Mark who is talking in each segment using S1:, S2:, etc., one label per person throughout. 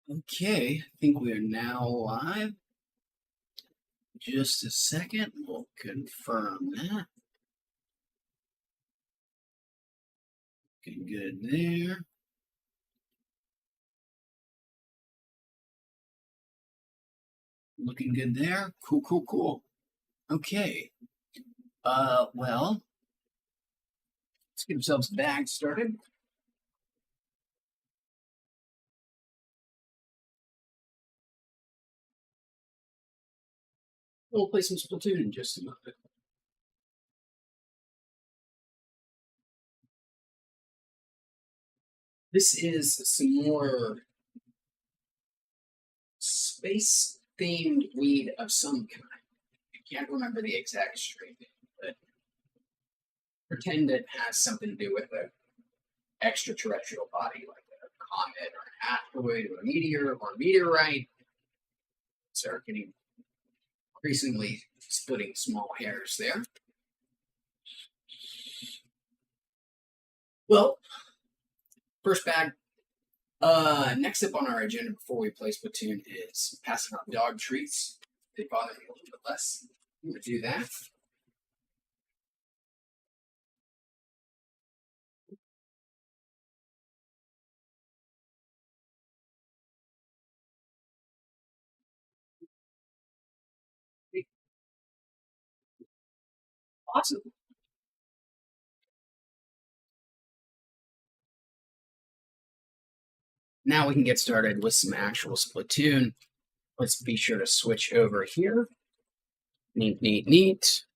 S1: Okay, I think we are now live. Just a second, we'll confirm that. Looking good there. Looking good there. Cool. Okay. Well, let's get ourselves back started. We'll play some Splatoon in just a moment. This is some more space-themed weed of some kind. I can't remember the exact strain, but pretend it has something to do with an extraterrestrial body, like a comet or an asteroid or a meteor or a meteorite. Start getting increasingly splitting small hairs there. Well, first bag. Next up on our agenda before we play Splatoon is passing out dog treats. They bother me a little bit less. I'm going to do that. Awesome. Now we can get started with some actual Splatoon. Let's be sure to switch over here. Neat.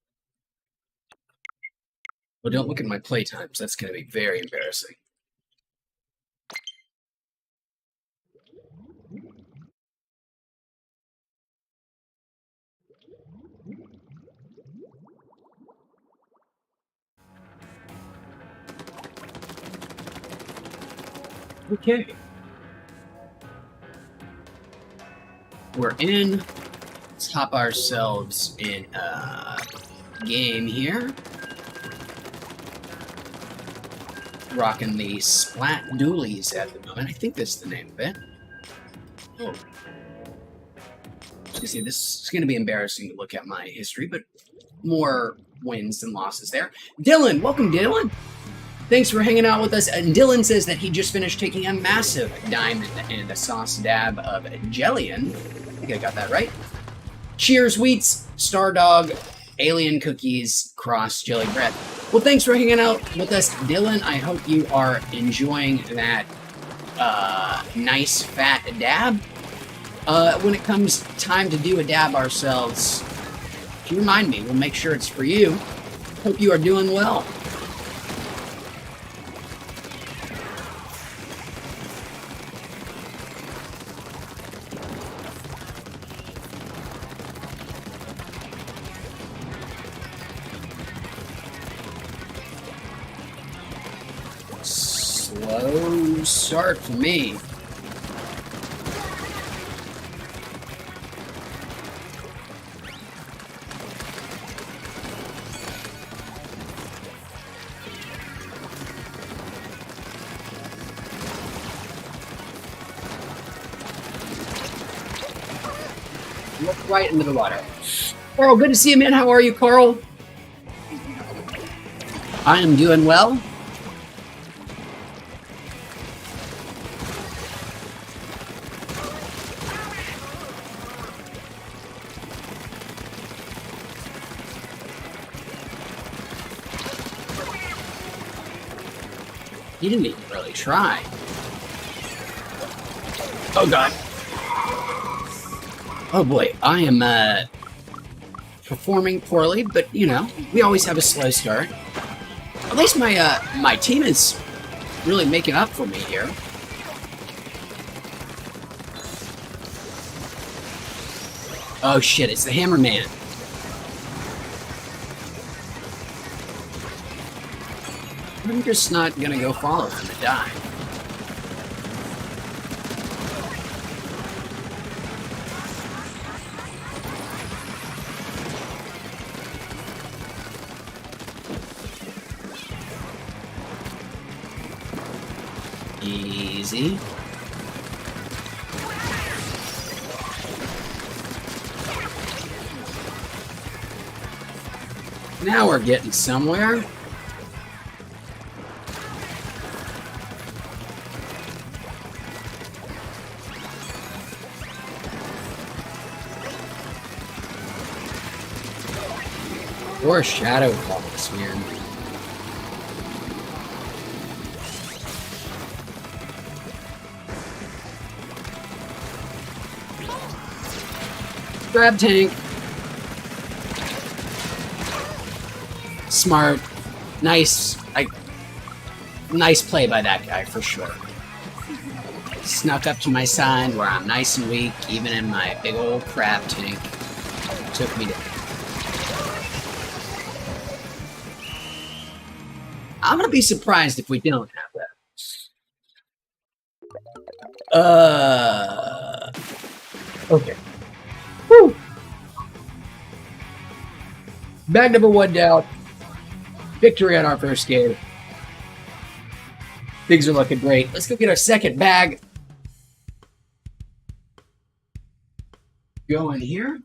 S1: Well, don't look at my playtimes. That's going to be very embarrassing. Okay. We're in. Let's hop ourselves in a game here. Rocking the Splat Doolies at the moment. I think that's the name of it. Oh. You see, this is going to be embarrassing to look at my history, but more wins than losses there. Dylan, welcome, Dylan. Thanks for hanging out with us. And Dylan says that he just finished taking a massive diamond and a sauce dab of Jellian. I think I got that right. Cheers, Wheats, Star Dog, Alien Cookies, Cross Jelly Bread. Well, thanks for hanging out with us, Dylan. I hope you are enjoying that nice fat dab. When it comes time to do a dab ourselves, if you remind me, we'll make sure it's for you. Hope you are doing well. Slow start for me. Look right into the water. Carl, good to see you, man. How are you, Carl? I am doing well. He didn't even really try. Oh, God. Oh, boy. I am, performing poorly, but, you know, we always have a slow start. At least my team is really making up for me here. Oh, shit. It's the Hammer Man. I'm just not gonna go follow him and die. Easy. Now we're getting somewhere. Or shadow falls, man. Grab tank. Smart. Nice. Nice play by that guy, for sure. Snuck up to my side where I'm nice and weak, even in my big old crab tank. Took me down. I'm gonna be surprised if we don't have that. Okay. Woo! Bag number 1 down. Victory on our first game. Things are looking great. Let's go get our second bag. Go in here.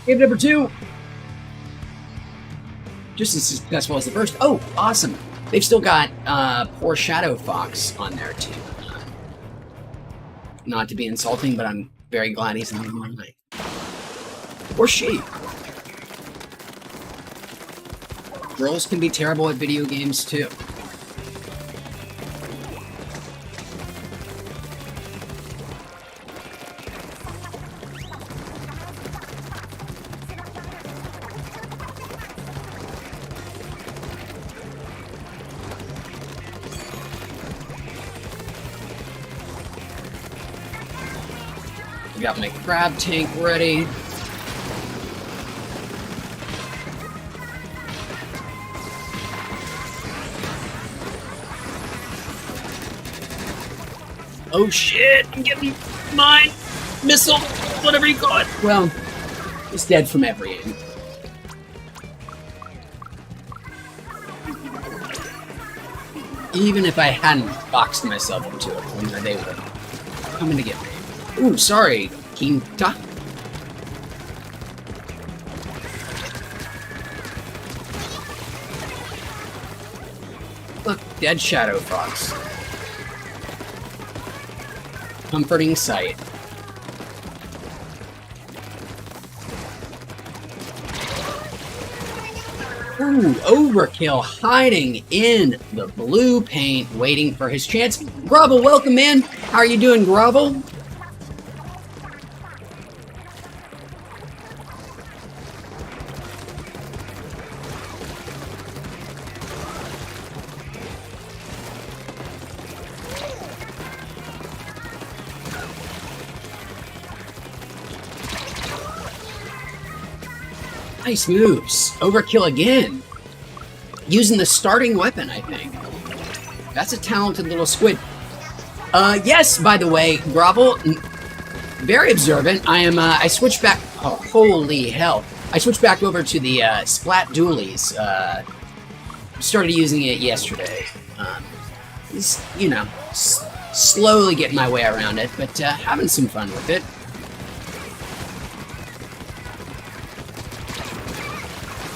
S1: Game number 2. Just as successful as the first. Oh, awesome. They've still got poor Shadow Fox on their team. Not to be insulting, but I'm very glad he's not on my line. Or she. Girls can be terrible at video games too. Got my crab tank ready. Oh shit, I'm getting mine. Missile, whatever you call it. Well, it's dead from every end. Even if I hadn't boxed myself into it, they would have come in to get me. Ooh, sorry, Quinta. Look, dead Shadow Fox. Comforting sight. Ooh, Overkill hiding in the blue paint, waiting for his chance. Grovel, welcome in. How are you doing, Grovel? Nice moves. Overkill again. Using the starting weapon, I think. That's a talented little squid. Yes, by the way, Grovel, very observant. I switched back. Oh, holy hell. I switched back over to the Splat Dualies. Started using it yesterday. Just, you know, slowly getting my way around it, but having some fun with it.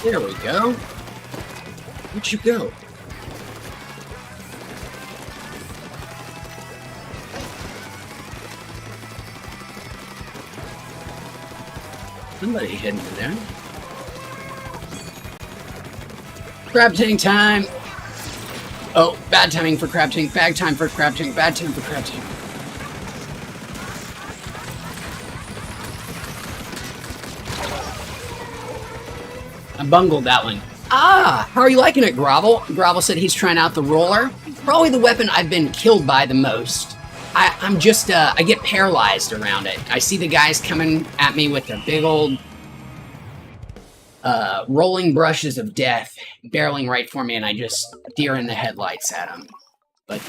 S1: There we go. Where'd you go? Somebody hidden in there. Crab tank time! Oh, bad timing for crab tank, bad time for crab tank, bad time for crab tank. I bungled that one. Ah, how are you liking it, Grovel? Grovel said he's trying out the roller. Probably the weapon I've been killed by the most. I'm just, I get paralyzed around it. I see the guys coming at me with their big old rolling brushes of death barreling right for me, and I just deer in the headlights at them. But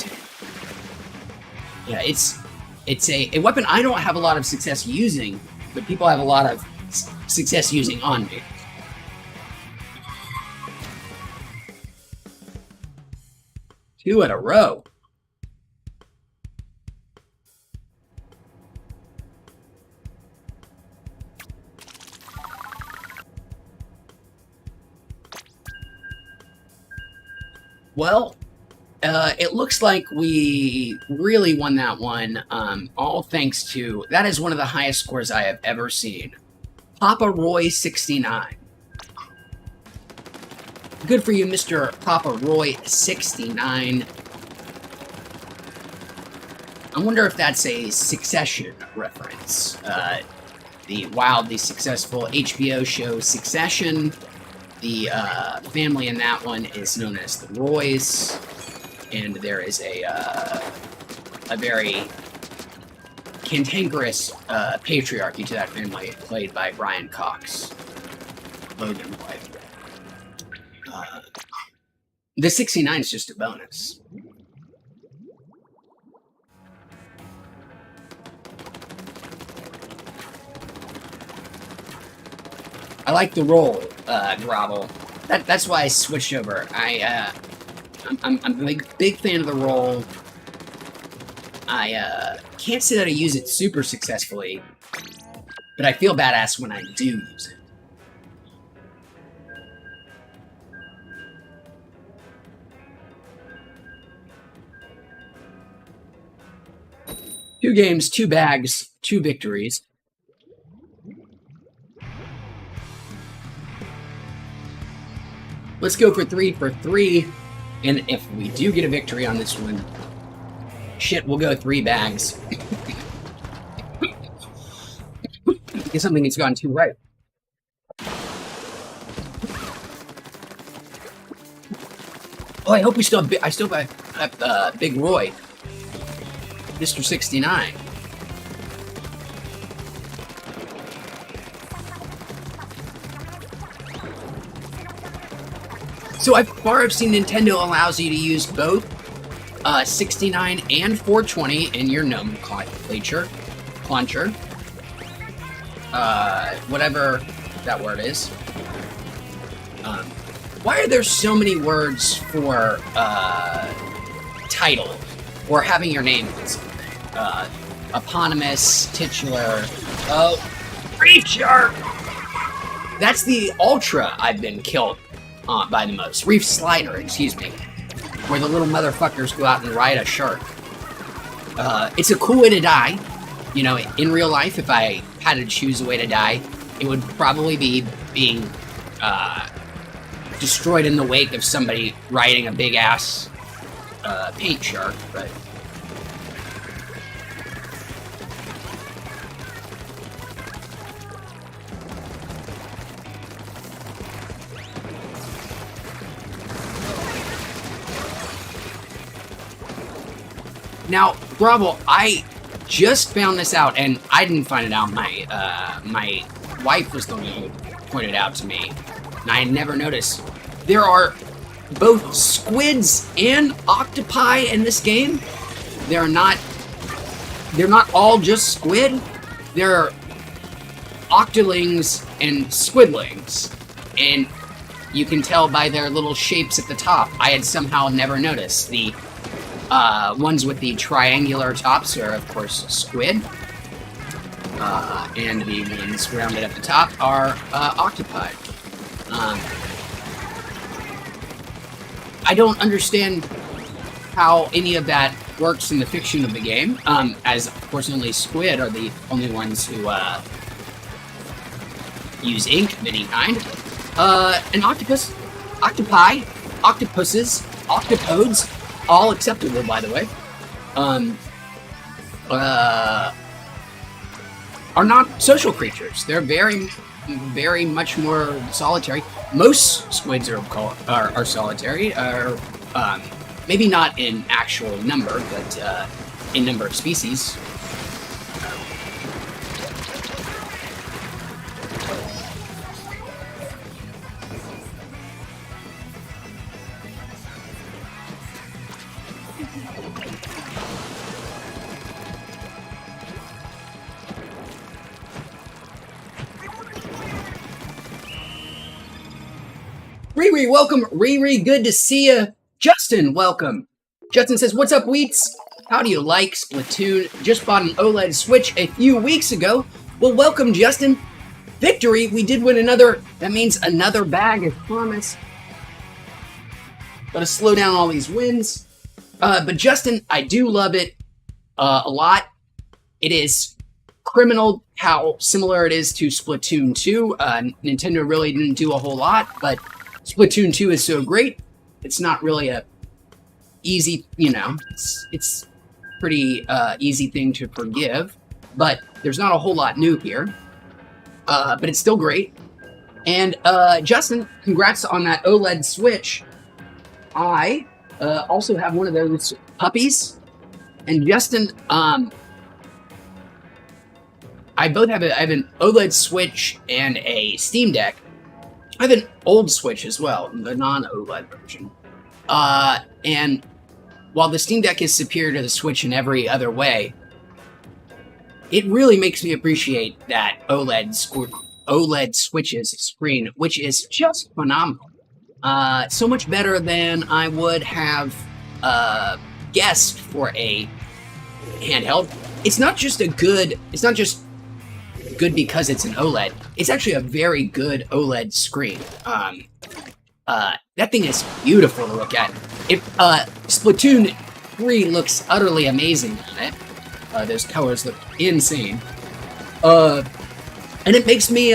S1: yeah, it's a weapon I don't have a lot of success using, but people have a lot of success using on me. Two in a row. Well, it looks like we really won that one, all thanks to... That is one of the highest scores I have ever seen. Papa Roy 69. Good for you, Mr. Papa Roy 69. I wonder if that's a Succession reference. The wildly successful HBO show Succession. The family in that one is known as the Roys, and there is a very cantankerous patriarchy to that family, played by Brian Cox, Logan's wife. The 69 is just a bonus. I like the roll, Grovel. That's why I switched over. I'm a big fan of the roll. I can't say that I use it super successfully, but I feel badass when I do use it. Two games, 2 bags, 2 victories. Let's go for 3 for 3. And if we do get a victory on this one, shit, we'll go 3 bags. Because something has gone too right. Oh, I hope we still have, I still have Big Roy. Mr. 69. So I've seen Nintendo allows you to use both 69 and 420 in your nomenclature. Whatever that word is. Why are there so many words for title or having your name in something? Eponymous, titular. Oh, Reacher! That's the Ultra I've been killed by the most. Reef Slider, excuse me. Where the little motherfuckers go out and ride a shark. It's a cool way to die. You know, in real life, if I had to choose a way to die, it would probably be being destroyed in the wake of somebody riding a big-ass paint shark, but... Now, Bravo, I just found this out, and I didn't find it out. My wife was the one who pointed it out to me, and I had never noticed. There are both squids and octopi in this game. They're not all just squid. They're octolings and squidlings, and you can tell by their little shapes at the top. I had somehow never noticed. The ones with the triangular tops are, of course, squid. And the ones rounded at the top are octopi. I don't understand how any of that works in the fiction of the game, as, of course, only squid are the only ones who use ink of any kind. An octopus, octopi, octopuses, octopodes, all acceptable, by the way. are not social creatures. They're very, very much more solitary. Most squids are solitary, maybe not in actual number, but in number of species. Riri, welcome. Riri, good to see you. Justin, welcome. Justin says, what's up, Wheats? How do you like Splatoon? Just bought an OLED Switch a few weeks ago. Well, welcome, Justin. Victory, we did win another. That means another bag, as promised. Gotta slow down all these wins. But Justin, I do love it a lot. It is criminal how similar it is to Splatoon 2. Nintendo really didn't do a whole lot, but Splatoon 2 is so great. It's not really a easy, it's pretty easy thing to forgive, but there's not a whole lot new here. But it's still great. And Justin, congrats on that OLED Switch. I also have one of those puppies. And Justin, I have an OLED Switch and a Steam Deck. I have an old Switch as well, the non-OLED version. And while the Steam Deck is superior to the Switch in every other way, it really makes me appreciate that OLED Switch's screen, which is just phenomenal. So much better than I would have guessed for a handheld. It's not just good because it's an OLED. It's actually a very good OLED screen. That thing is beautiful to look at. Splatoon 3 looks utterly amazing on it. Those colors look insane. And it makes me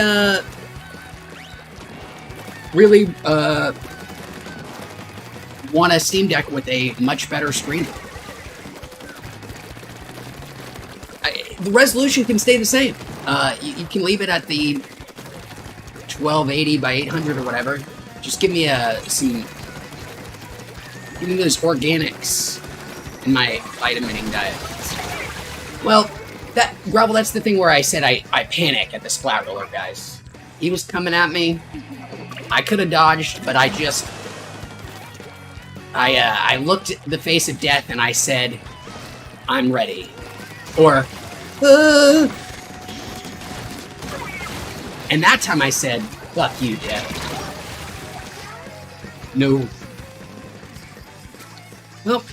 S1: really want a Steam Deck with a much better screen. The resolution can stay the same. You can leave it at the 1280 by 800 or whatever. Just give me give me those organics in my vitamining diet. Well, Gravel, that's the thing where I said I panic at the Splat Roller guys. He was coming at me. I could have dodged, but I looked at the face of death and I said, I'm ready. Or, and that time I said, fuck you, death. No. Well,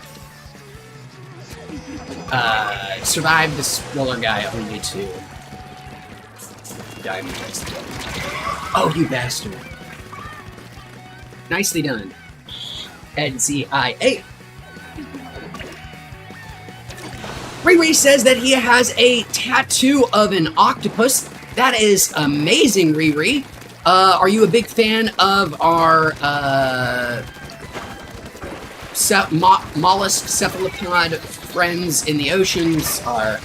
S1: survive this roller guy only to diamond test. Oh, you bastard. Nicely done. NCIA. Riri says that he has a tattoo of an octopus. That is amazing, Riri. Are you a big fan of our mollusk cephalopod friends in the oceans? Our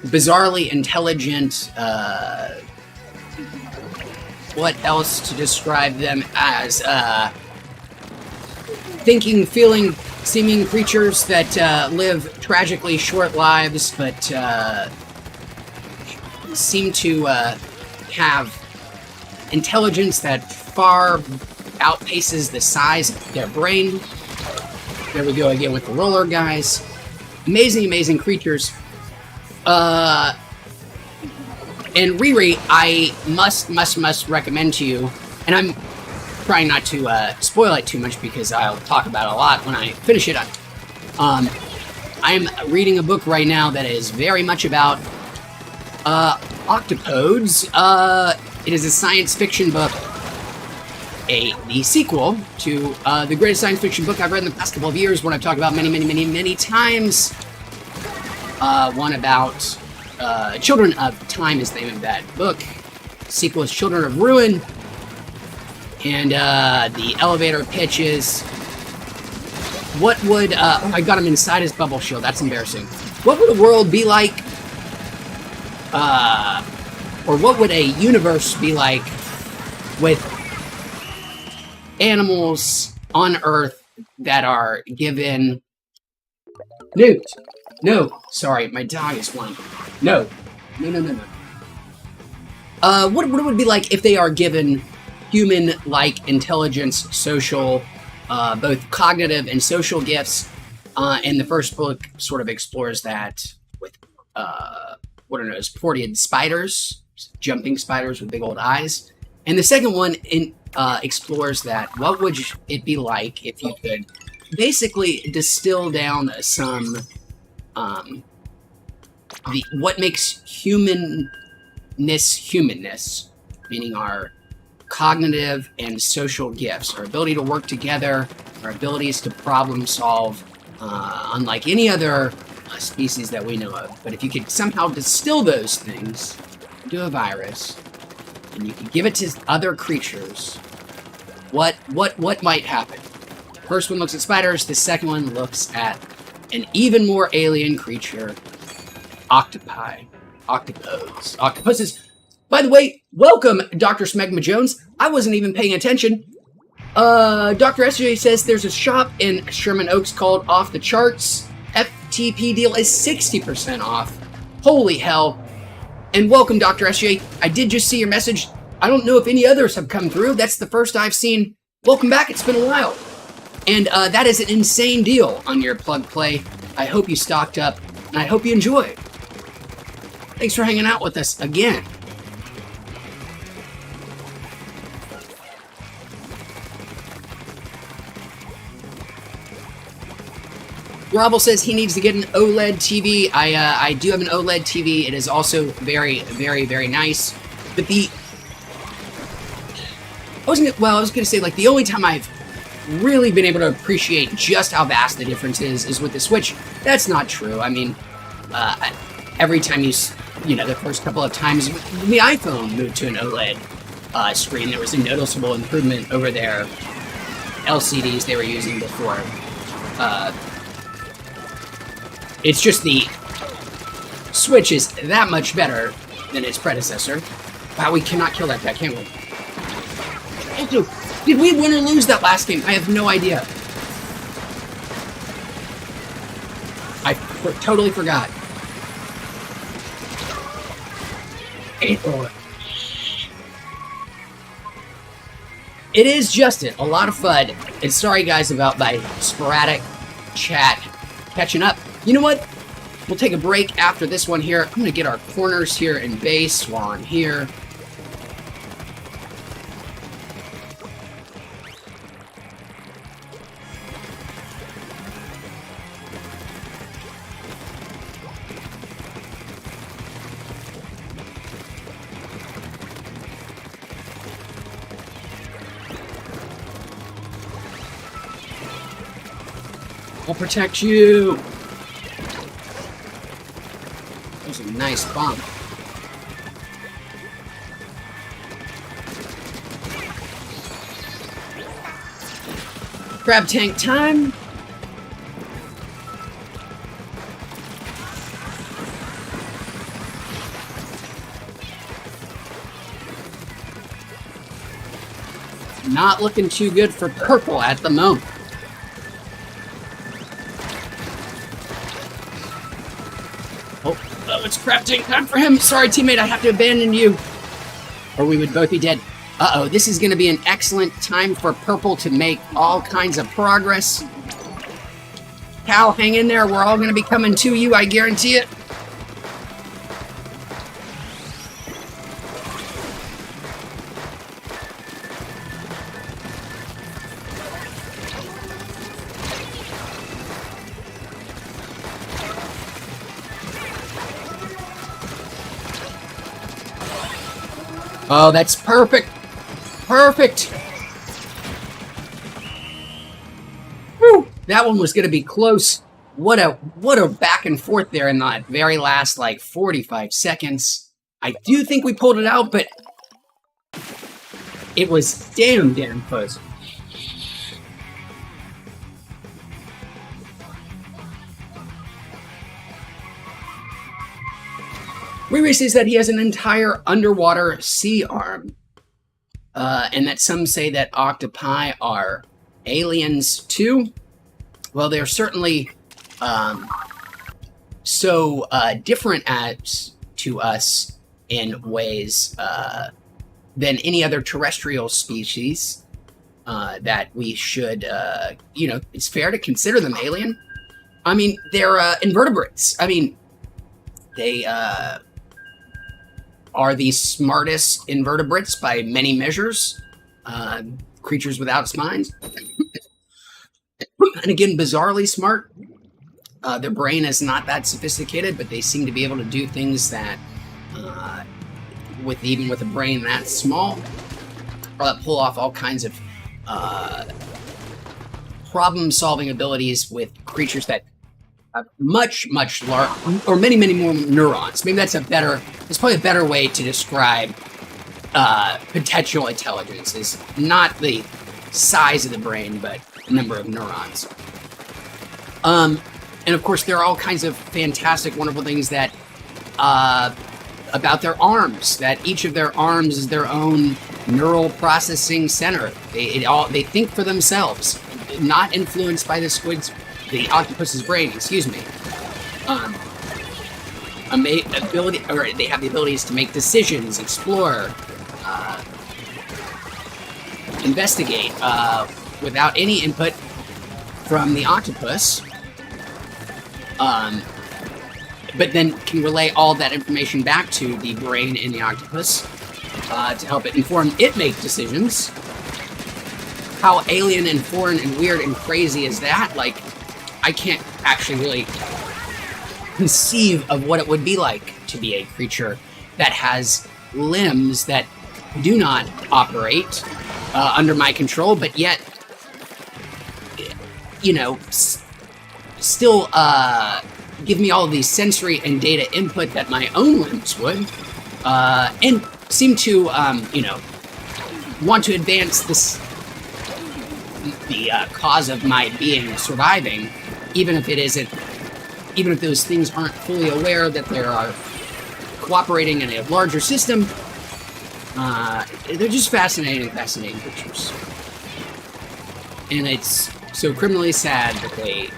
S1: bizarrely intelligent, what else to describe them as? Thinking, feeling, seeming creatures that live tragically short lives, but seem to have intelligence that far outpaces the size of their brain. There we go again with the roller guys. Amazing, amazing creatures. And Riri, I must recommend to you, and I'm trying not to spoil it too much because I'll talk about it a lot when I finish it. I am reading a book right now that is very much about octopodes. It is a science fiction book, the sequel to the greatest science fiction book I've read in the past couple of years, one I've talked about many times. One about Children of Time is the name of that book. Sequel is Children of Ruin. And the elevator pitch is, what would, I got him inside his bubble shield, that's embarrassing. What would the world be like or what would a universe be like with animals on Earth that are given... Newt! No, sorry, my dog is flying. No. No. What it would be like if they are given human-like intelligence, social, both cognitive and social gifts, and the first book sort of explores that with, what are those, ported spiders, jumping spiders with big old eyes. And the second one explores that, what would it be like if you could basically distill down some, what makes humanness, meaning our cognitive and social gifts, our ability to work together, our abilities to problem solve, unlike any other species that we know of. But if you could somehow distill those things into a virus, and you could give it to other creatures, what might happen? First one looks at spiders, the second one looks at an even more alien creature, octopi. Octopuses. By the way, welcome, Dr. Smegma Jones. I wasn't even paying attention. Dr. SJ says there's a shop in Sherman Oaks called Off the Charts. FTP deal is 60% off. Holy hell. And welcome, Dr. SJ. I did just see your message. I don't know if any others have come through. That's the first I've seen. Welcome back. It's been a while. And that is an insane deal on your plug play. I hope you stocked up, and I hope you enjoy. Thanks for hanging out with us again. Robble says he needs to get an OLED TV. I do have an OLED TV. It is also very, very, very nice. But I was gonna say, like, the only time I've really been able to appreciate just how vast the difference is with the Switch. That's not true. I mean, every time the first couple of times the iPhone moved to an OLED screen, there was a noticeable improvement over their LCDs they were using before. It's just the Switch is that much better than its predecessor. Wow, we cannot kill that guy, can we? Did we win or lose that last game? I have no idea. I totally forgot. It is Justin. A lot of fun. And sorry, guys, about my sporadic chat catching up. You know what? We'll take a break after this one here. I'm going to get our corners here in base while I'm here. I'll protect you. That was a nice bump. Crab tank time. Not looking too good for purple at the moment. Oh, it's crafting time for him. Sorry, teammate, I have to abandon you. Or we would both be dead. Uh-oh, this is going to be an excellent time for purple to make all kinds of progress. Cal, hang in there. We're all going to be coming to you, I guarantee it. Oh, that's perfect. Perfect. Whew. That one was going to be close. What a back and forth there in that very last, 45 seconds. I do think we pulled it out, but it was damn close. Riri says that he has an entire underwater sea arm, and that some say that octopi are aliens too. Well, they're certainly so different to us in ways than any other terrestrial species that we should, it's fair to consider them alien. I mean, they're invertebrates. I mean, they are the smartest invertebrates by many measures. Creatures without spines. And again, bizarrely smart. Their brain is not that sophisticated, but they seem to be able to do things that, even with a brain that small, pull off all kinds of problem-solving abilities with creatures that have much larger, or many more neurons. Maybe that's probably a better way to describe potential intelligence. Is not the size of the brain, but the number of neurons. And of course, there are all kinds of fantastic, wonderful things that about their arms. That each of their arms is their own neural processing center. They think for themselves, not influenced by the octopus's brain. Excuse me. They have the abilities to make decisions, explore, investigate without any input from the octopus. But then can relay all that information back to the brain in the octopus to help it make decisions. How alien and foreign and weird and crazy is that? Like, I can't actually really conceive of what it would be like to be a creature that has limbs that do not operate under my control, but yet, still give me all of the sensory and data input that my own limbs would, and seem to, want to advance the cause of my being surviving, even if those things aren't fully aware that they are cooperating in a larger system. They're just fascinating creatures. And it's so criminally sad that they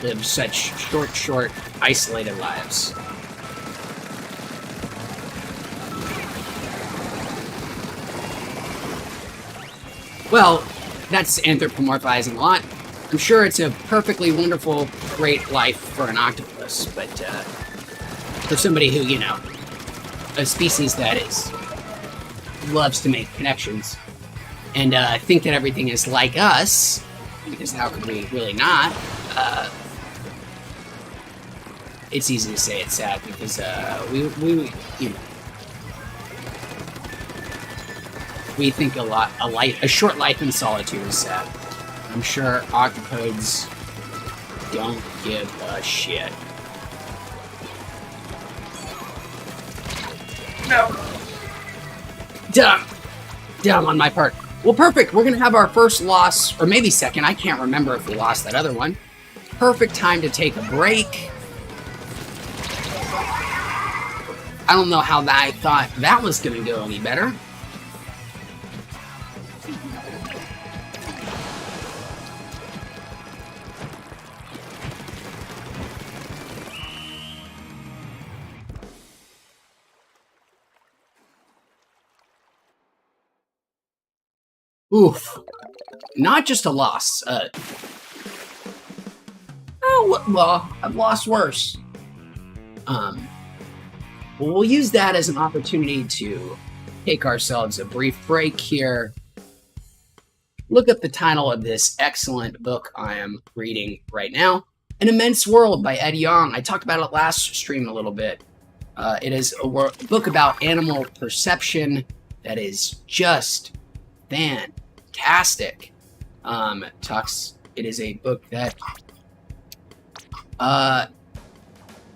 S1: live such short, isolated lives. Well, that's anthropomorphizing a lot. I'm sure it's a perfectly wonderful, great life for an octopus, but for somebody who, a species that loves to make connections and think that everything is like us, because how could we really not? It's easy to say it's sad because we think a short life in solitude is sad. I'm sure octopodes don't give a shit. No. Dumb on my part. Well, perfect. We're gonna have our first loss, or maybe second. I can't remember if we lost that other one. Perfect time to take a break. I don't know how I thought that was gonna go any better. Oof. Not just a loss. Well, I've lost worse. We'll use that as an opportunity to take ourselves a brief break here. Look up the title of this excellent book I am reading right now. An Immense World by Ed Yong. I talked about it last stream a little bit. It is a book about animal perception that is just fantastic. It is a book that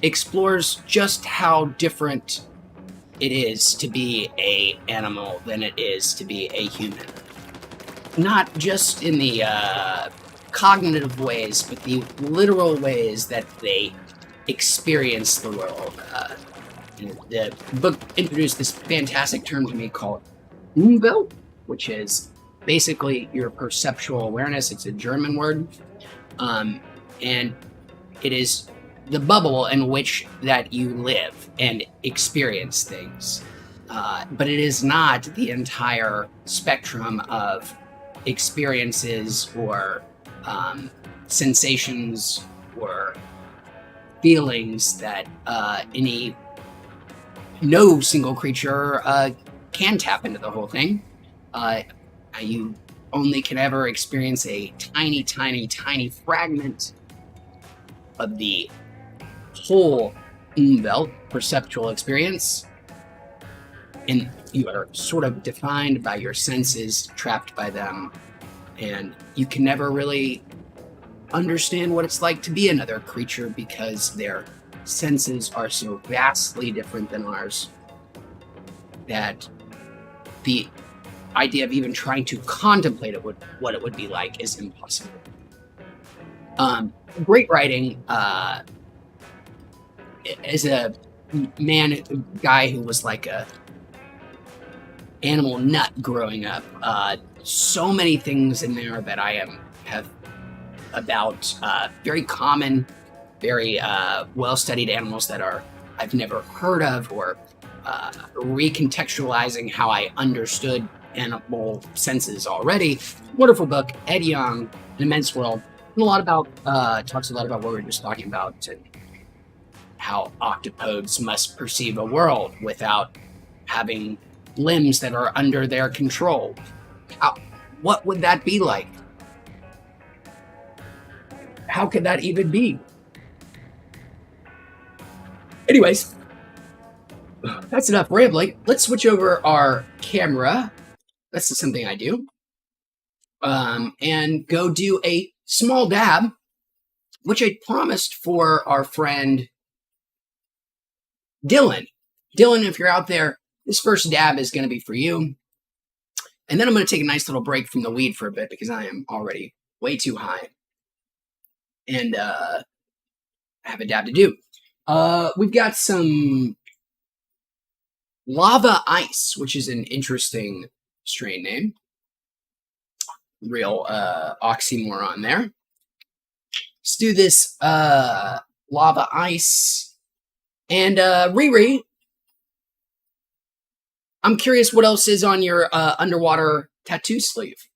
S1: explores just how different it is to be an animal than it is to be a human. Not just in the cognitive ways, but the literal ways that they experience the world. And the book introduced this fantastic term to me called Umwelt, which is basically your perceptual awareness. It's a German word. And it is the bubble in which that you live and experience things. But it is not the entire spectrum of experiences or sensations or feelings that no single creature can tap into the whole thing. You only can ever experience a tiny, tiny, tiny fragment of the whole Umwelt perceptual experience, and you are sort of defined by your senses, trapped by them, and you can never really understand what it's like to be another creature because their senses are so vastly different than ours that the idea of even trying to contemplate what it would be like is impossible. Great writing. As a guy who was like a animal nut growing up, so many things in there that I have about very common, very well-studied animals that I've never heard of, or recontextualizing how I understood animal senses already. Wonderful book, Ed Young, An Immense World, and talks a lot about what we were just talking about, and how octopodes must perceive a world without having limbs that are under their control. What would that be like? How could that even be? Anyways, that's enough rambling. Let's switch over our camera. That's just something I do. And go do a small dab, which I promised for our friend Dylan. Dylan, if you're out there, this first dab is going to be for you. And then I'm going to take a nice little break from the weed for a bit because I am already way too high. And I have a dab to do. We've got some lava ice, which is an interesting strain name. Real oxymoron there. Let's do this lava ice. And Riri, I'm curious what else is on your underwater tattoo sleeve.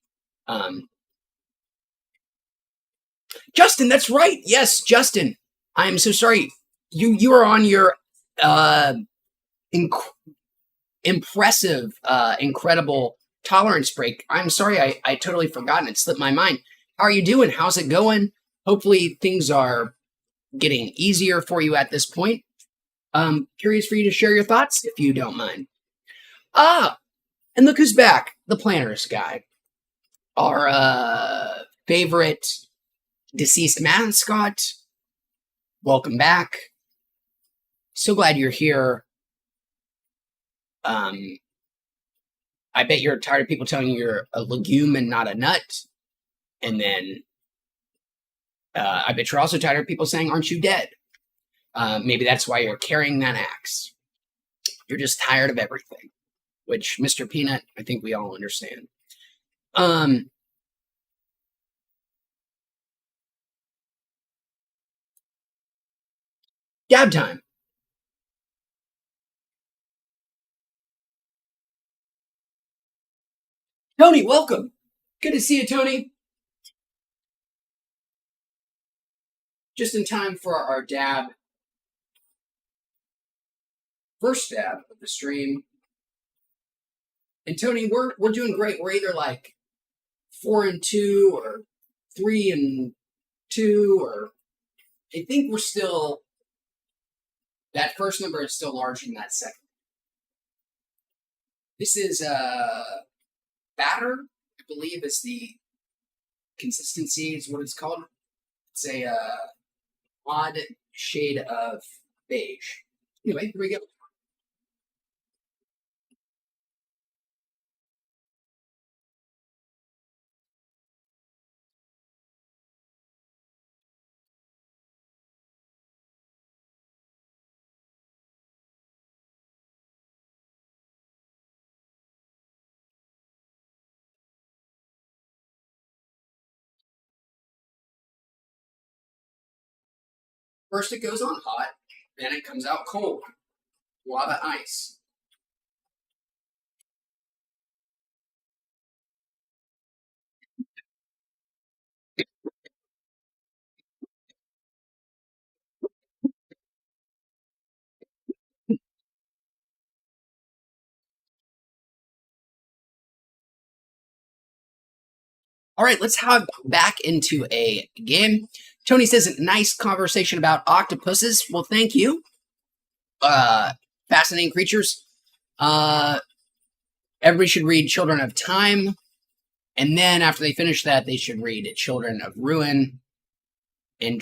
S1: Justin, that's right. Yes, Justin. I am so sorry. You are on your impressive, incredible tolerance break. I'm sorry, I totally forgotten. It slipped my mind. How are you doing? How's it going? Hopefully things are getting easier for you at this point. Curious for you to share your thoughts, if you don't mind. And look who's back. The Planners guy. Our favorite deceased mascot. Welcome back. So glad you're here. I bet you're tired of people telling you you're a legume and not a nut. And then I bet you're also tired of people saying, aren't you dead? Maybe that's why you're carrying that axe. You're just tired of everything, which, Mr. Peanut, I think we all understand. Dab time. Tony, welcome. Good to see you, Tony. Just in time for our dab. First dab of the stream. And Tony, we're doing great. We're either like 4-2 or 3-2, or I think we're still, that first number is still larger than that second. This is batter, I believe is the consistency, is what it's called. It's a odd shade of beige. Anyway, here we go. First it goes on hot, then it comes out cold. Lava ice. All right, let's hop back into a game. Tony says, nice conversation about octopuses. Well, thank you. Fascinating creatures. Everybody should read Children of Time. And then after they finish that, they should read Children of Ruin and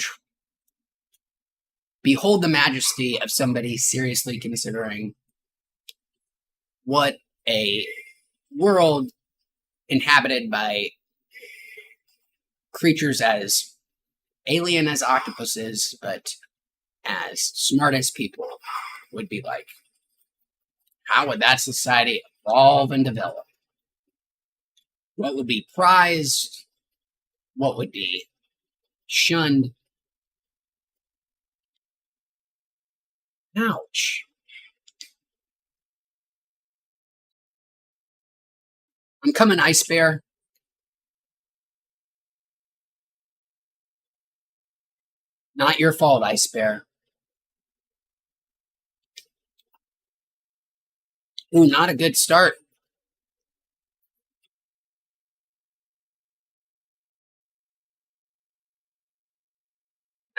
S1: behold the majesty of somebody seriously considering what a world inhabited by creatures as alien as octopuses, but as smart as people would be like. How would that society evolve and develop? What would be prized? What would be shunned? Ouch. I'm coming, Ice Bear. Not your fault, Ice Bear. Ooh, not a good start.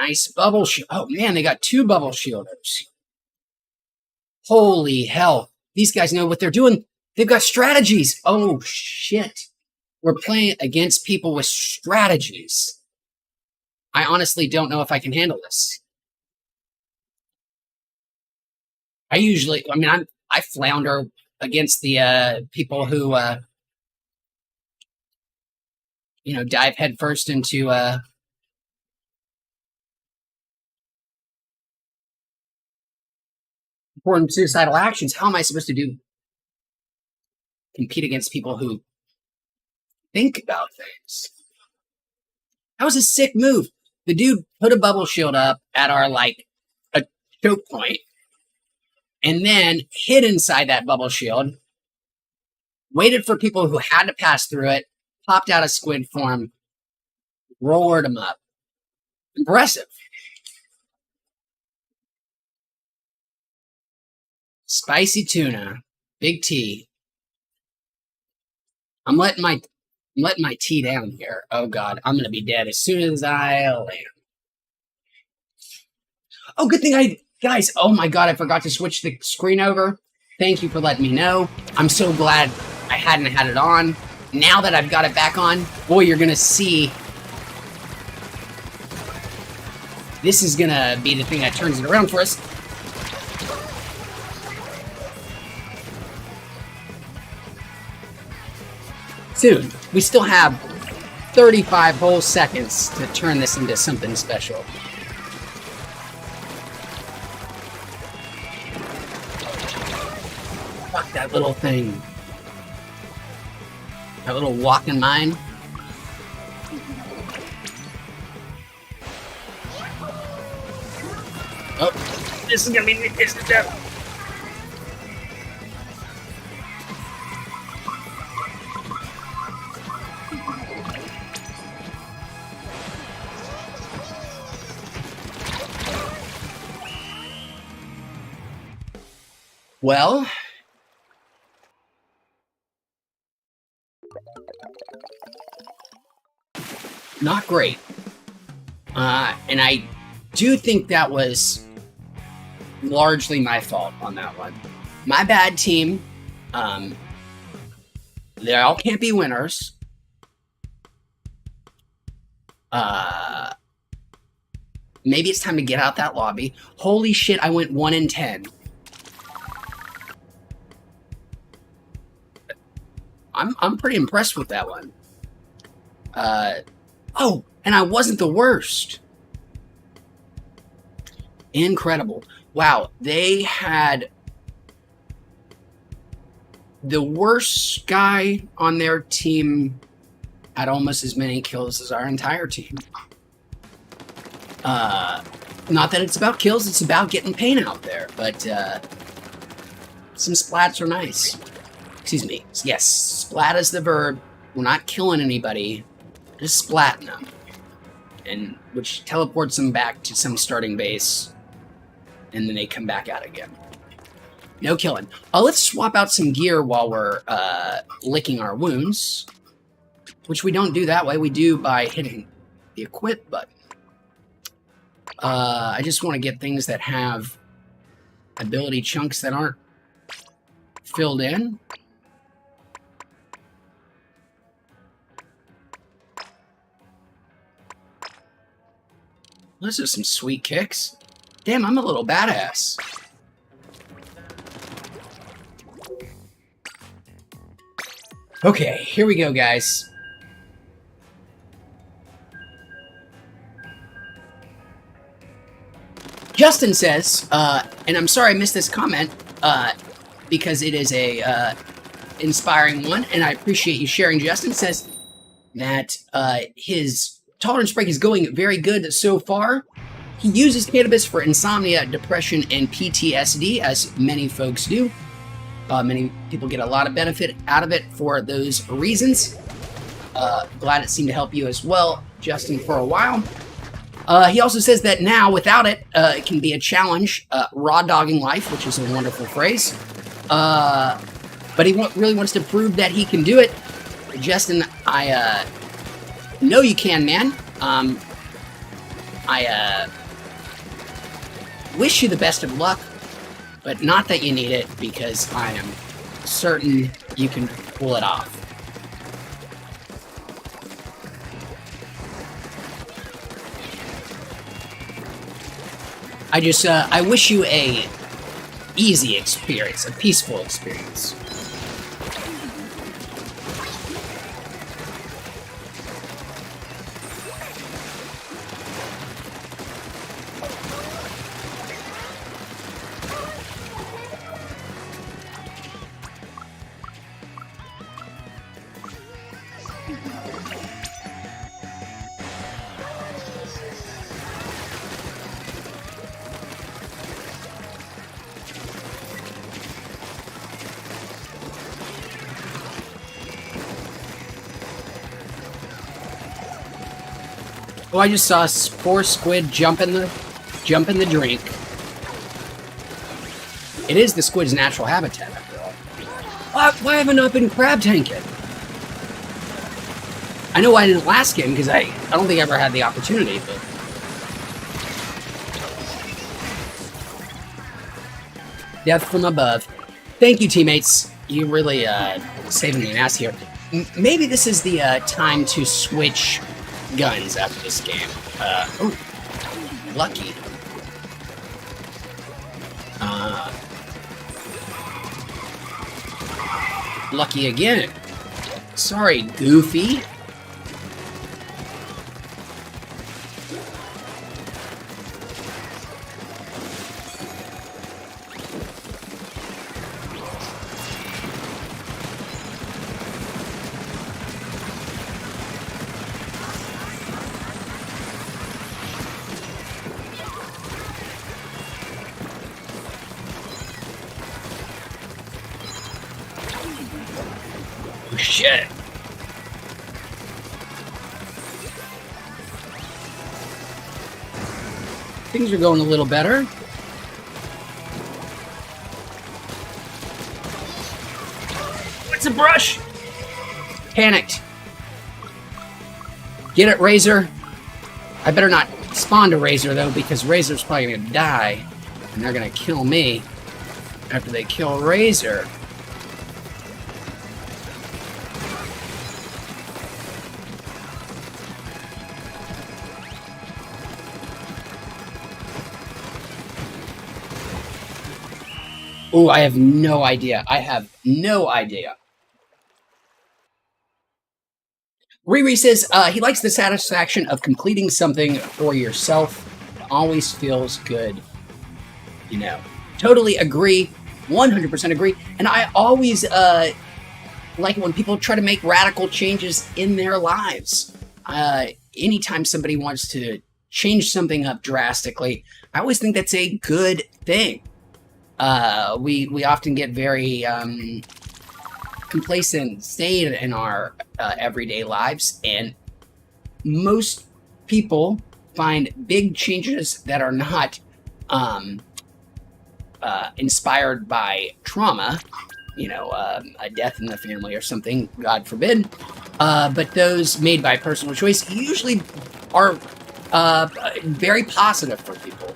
S1: Nice bubble shield. Oh, man, they got 2 bubble shielders. Holy hell. These guys know what they're doing. They've got strategies. Oh, shit. We're playing against people with strategies. I honestly don't know if I can handle this. I flounder against the people who, dive headfirst into important suicidal actions. How am I supposed to compete against people who think about things? That was a sick move. The dude put a bubble shield up at our, a choke point, and then hid inside that bubble shield, waited for people who had to pass through it, popped out of squid form, roared them up. Impressive. Spicy tuna. Big T. I'm letting my tea down here. Oh god, I'm gonna be dead as soon as I land. Oh, good thing guys, oh my god, I forgot to switch the screen over. Thank you for letting me know. I'm so glad I hadn't had it on. Now that I've got it back on, boy, you're gonna see. This is gonna be the thing that turns it around for us. Soon. We still have 35 whole seconds to turn this into something special. Fuck that little thing. That little walking mine. Oh, this is gonna be death. Well, not great. And I do think that was largely my fault on that one. My bad, team. They all can't be winners. Maybe it's time to get out that lobby. Holy shit, I went 1 in 10. I'm pretty impressed with that one. Oh, and I wasn't the worst. Incredible. Wow, they had the worst guy on their team had almost as many kills as our entire team. Not that it's about kills, it's about getting paint out there, but some splats are nice. Excuse me. Yes, splat is the verb. We're not killing anybody, just splatting them. And which teleports them back to some starting base, and then they come back out again. No killing. Let's swap out some gear while we're licking our wounds, which we don't do that way. We do by hitting the equip button. I just want to get things that have ability chunks that aren't filled in. Those are some sweet kicks. Damn, I'm a little badass. Okay, here we go, guys. Justin says, and I'm sorry I missed this comment, because it is a inspiring one, and I appreciate you sharing. Justin says that his tolerance break is going very good so far. He uses cannabis for insomnia, depression, and PTSD, as many folks do. Many people get a lot of benefit out of it for those reasons. Glad it seemed to help you as well, Justin, for a while. He also says that now, without it, it can be a challenge, raw dogging life, which is a wonderful phrase. But he really wants to prove that he can do it. Justin, I know you can, man. I wish you the best of luck, but not that you need it, because I am certain you can pull it off. I wish you a easy experience, a peaceful experience. Oh, I just saw 4 squid jump in the drink. It is the squid's natural habitat, after all. Why haven't I been crab tanking? I know I didn't last game, because I don't think I ever had the opportunity, but... Death from above. Thank you, teammates. You really saving me an ass here. Maybe this is the time to switch guns after this game. Oh, lucky. Lucky again. Sorry, Goofy. Shit. Things are going a little better. What's a brush? Panicked. Get it, Razor. I better not spawn to Razor, though, because Razor's probably gonna die. And they're gonna kill me after they kill Razor. Oh, I have no idea. I have no idea. Riri says he likes the satisfaction of completing something for yourself. It always feels good. You know, totally agree. 100% agree. And I always like it when people try to make radical changes in their lives. Anytime somebody wants to change something up drastically, I always think that's a good thing. We often get very complacent, stayed in our everyday lives, and most people find big changes that are not inspired by trauma, a death in the family or something, God forbid, but those made by personal choice usually are very positive for people.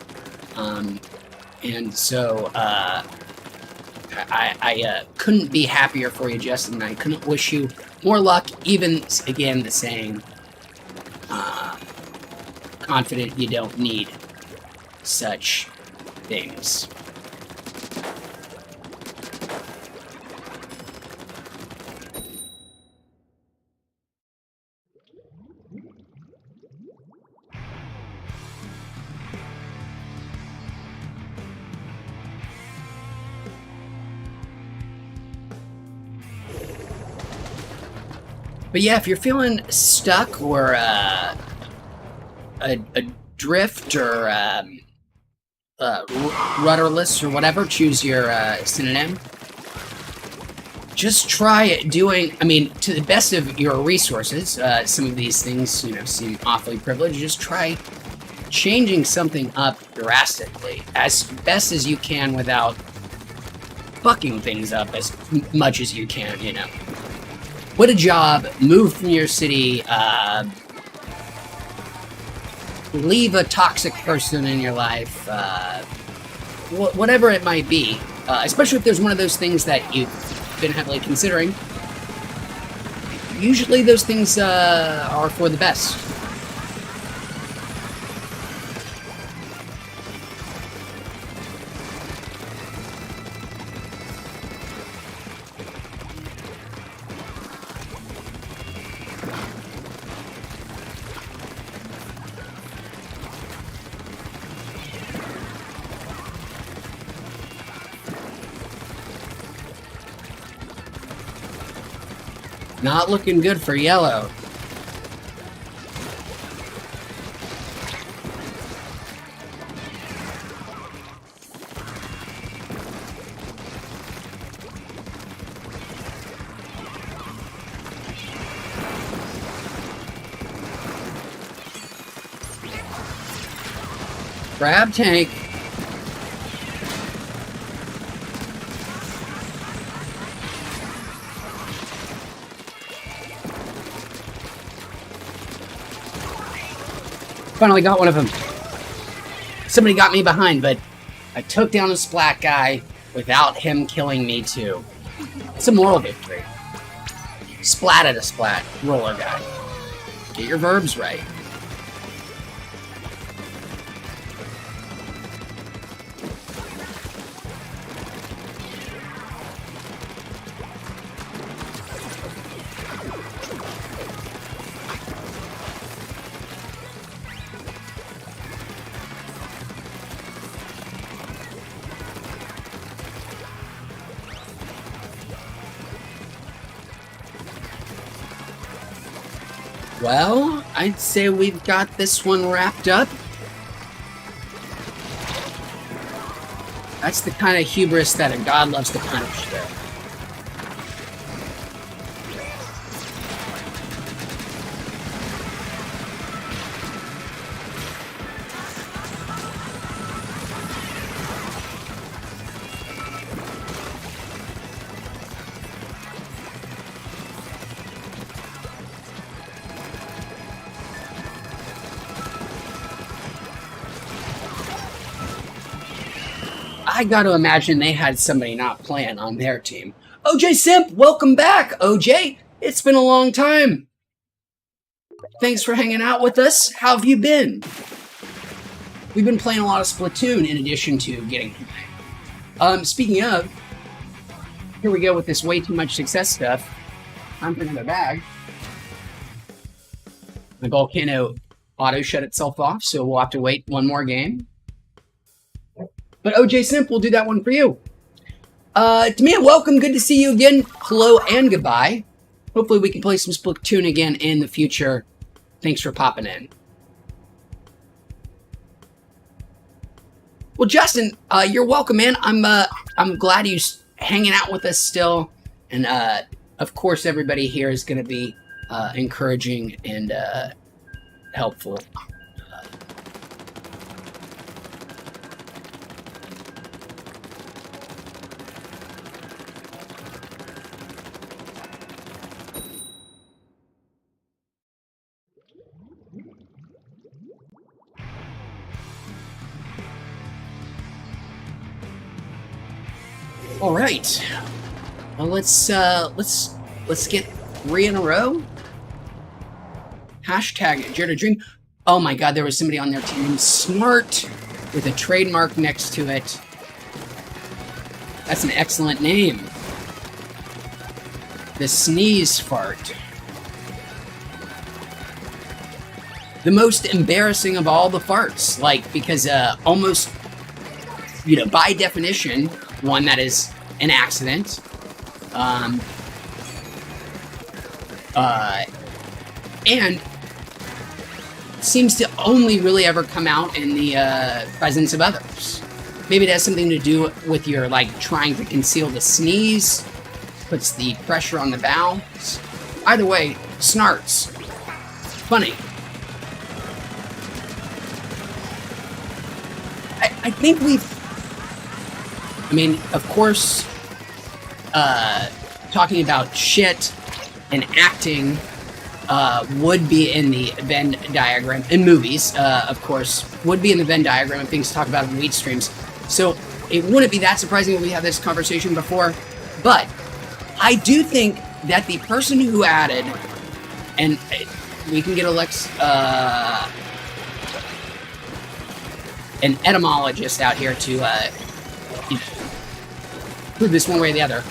S1: And so I couldn't be happier for you, Justin. I couldn't wish you more luck, even, again, the saying, confident you don't need such things. But yeah, if you're feeling stuck or adrift or rudderless or whatever, choose your synonym. Just try doing, to the best of your resources, some of these things, seem awfully privileged. Just try changing something up drastically, as best as you can without fucking things up as much as you can, Quit a job, move from your city, leave a toxic person in your life, whatever it might be, especially if there's one of those things that you've been heavily considering. Usually those things are for the best. Not looking good for yellow. Grab tank. Finally got one of them. Somebody got me behind, but I took down a splat guy without him killing me too. It's a moral victory. Splatted a splat roller guy. Get your verbs right. Well, I'd say we've got this one wrapped up. That's the kind of hubris that a god loves to punish, though. I got to imagine they had somebody not playing on their team. OJ Simp, welcome back, OJ. It's been a long time. Thanks for hanging out with us. How have you been? We've been playing a lot of Splatoon in addition to getting high. Speaking of, here we go with this way too much success stuff. Time for another bag. My volcano auto shut itself off, so we'll have to wait one more game. But OJ Simp will do that one for you. Tamia, welcome. Good to see you again. Hello and goodbye. Hopefully we can play some Splatoon again in the future. Thanks for popping in. Well, Justin, you're welcome, man. I'm glad you're hanging out with us still, and of course, everybody here is going to be encouraging and helpful. All right. Well, let's get 3 in a row. Hashtag Dare to Dream. Oh my God, there was somebody on their team, Smart, with a trademark next to it. That's an excellent name. The Sneeze Fart. The most embarrassing of all the farts, like, because almost, you know, by definition, one that is an accident. And seems to only really ever come out in the presence of others. Maybe it has something to do with your, like, trying to conceal the sneeze, puts the pressure on the valves. Either way, snarts. Funny. I think I mean, of course, talking about shit and acting would be in the Venn diagram. In movies, of course, would be in the Venn diagram and things to talk about in lead streams. So it wouldn't be that surprising that we had this conversation before. But I do think that the person who added, and we can get an etymologist out here to prove this one way or the other.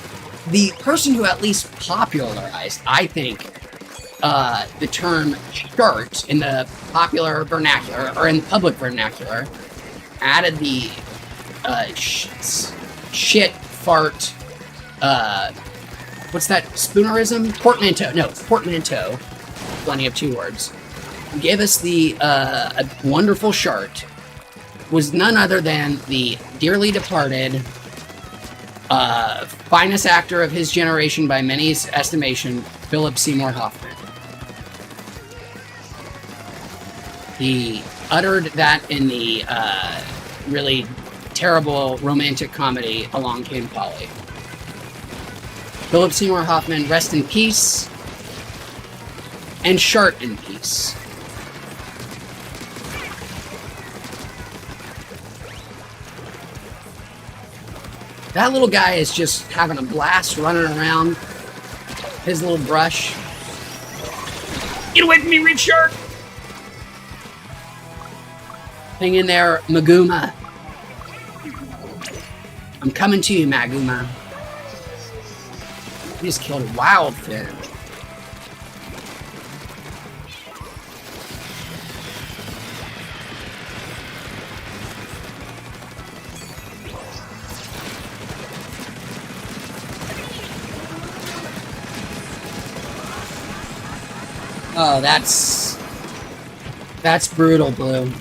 S1: The person who at least popularized, I think, the term shart in the popular vernacular, or in the public vernacular, added the shit, fart, what's that, spoonerism? Portmanteau. No, portmanteau. Plenty of 2 words. Gave us the a wonderful shart. Was none other than the dearly departed, finest actor of his generation by many's estimation, Philip Seymour Hoffman. He uttered that in the really terrible romantic comedy Along Came Polly. Philip Seymour Hoffman, rest in peace, and shart in peace. That little guy is just having a blast running around. His little brush. Get away from me, Red Shark! Hang in there, Maguma. I'm coming to you, Maguma. He just killed a wildfin. Oh, that's brutal, Blue.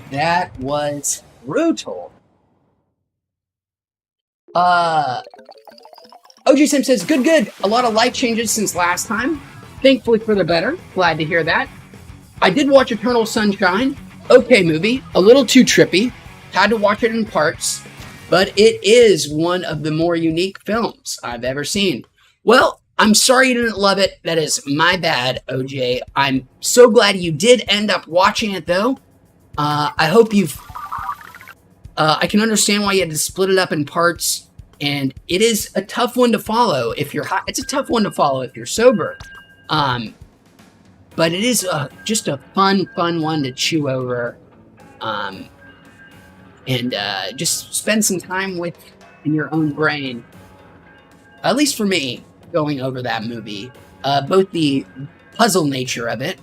S1: That was brutal. OG Sim says, good. A lot of life changes since last time. Thankfully for the better. Glad to hear that. I did watch Eternal Sunshine. Okay movie. A little too trippy. Had to watch it in parts. But it is one of the more unique films I've ever seen. Well, I'm sorry you didn't love it. That is my bad, OJ. I'm so glad you did end up watching it, though. I hope you've... I can understand why you had to split it up in parts. And it is a tough one to follow if you're high. It's a tough one to follow if you're sober. But it is just a fun one to chew over. And just spend some time with in your own brain. At least for me, going over that movie. Both the puzzle nature of it.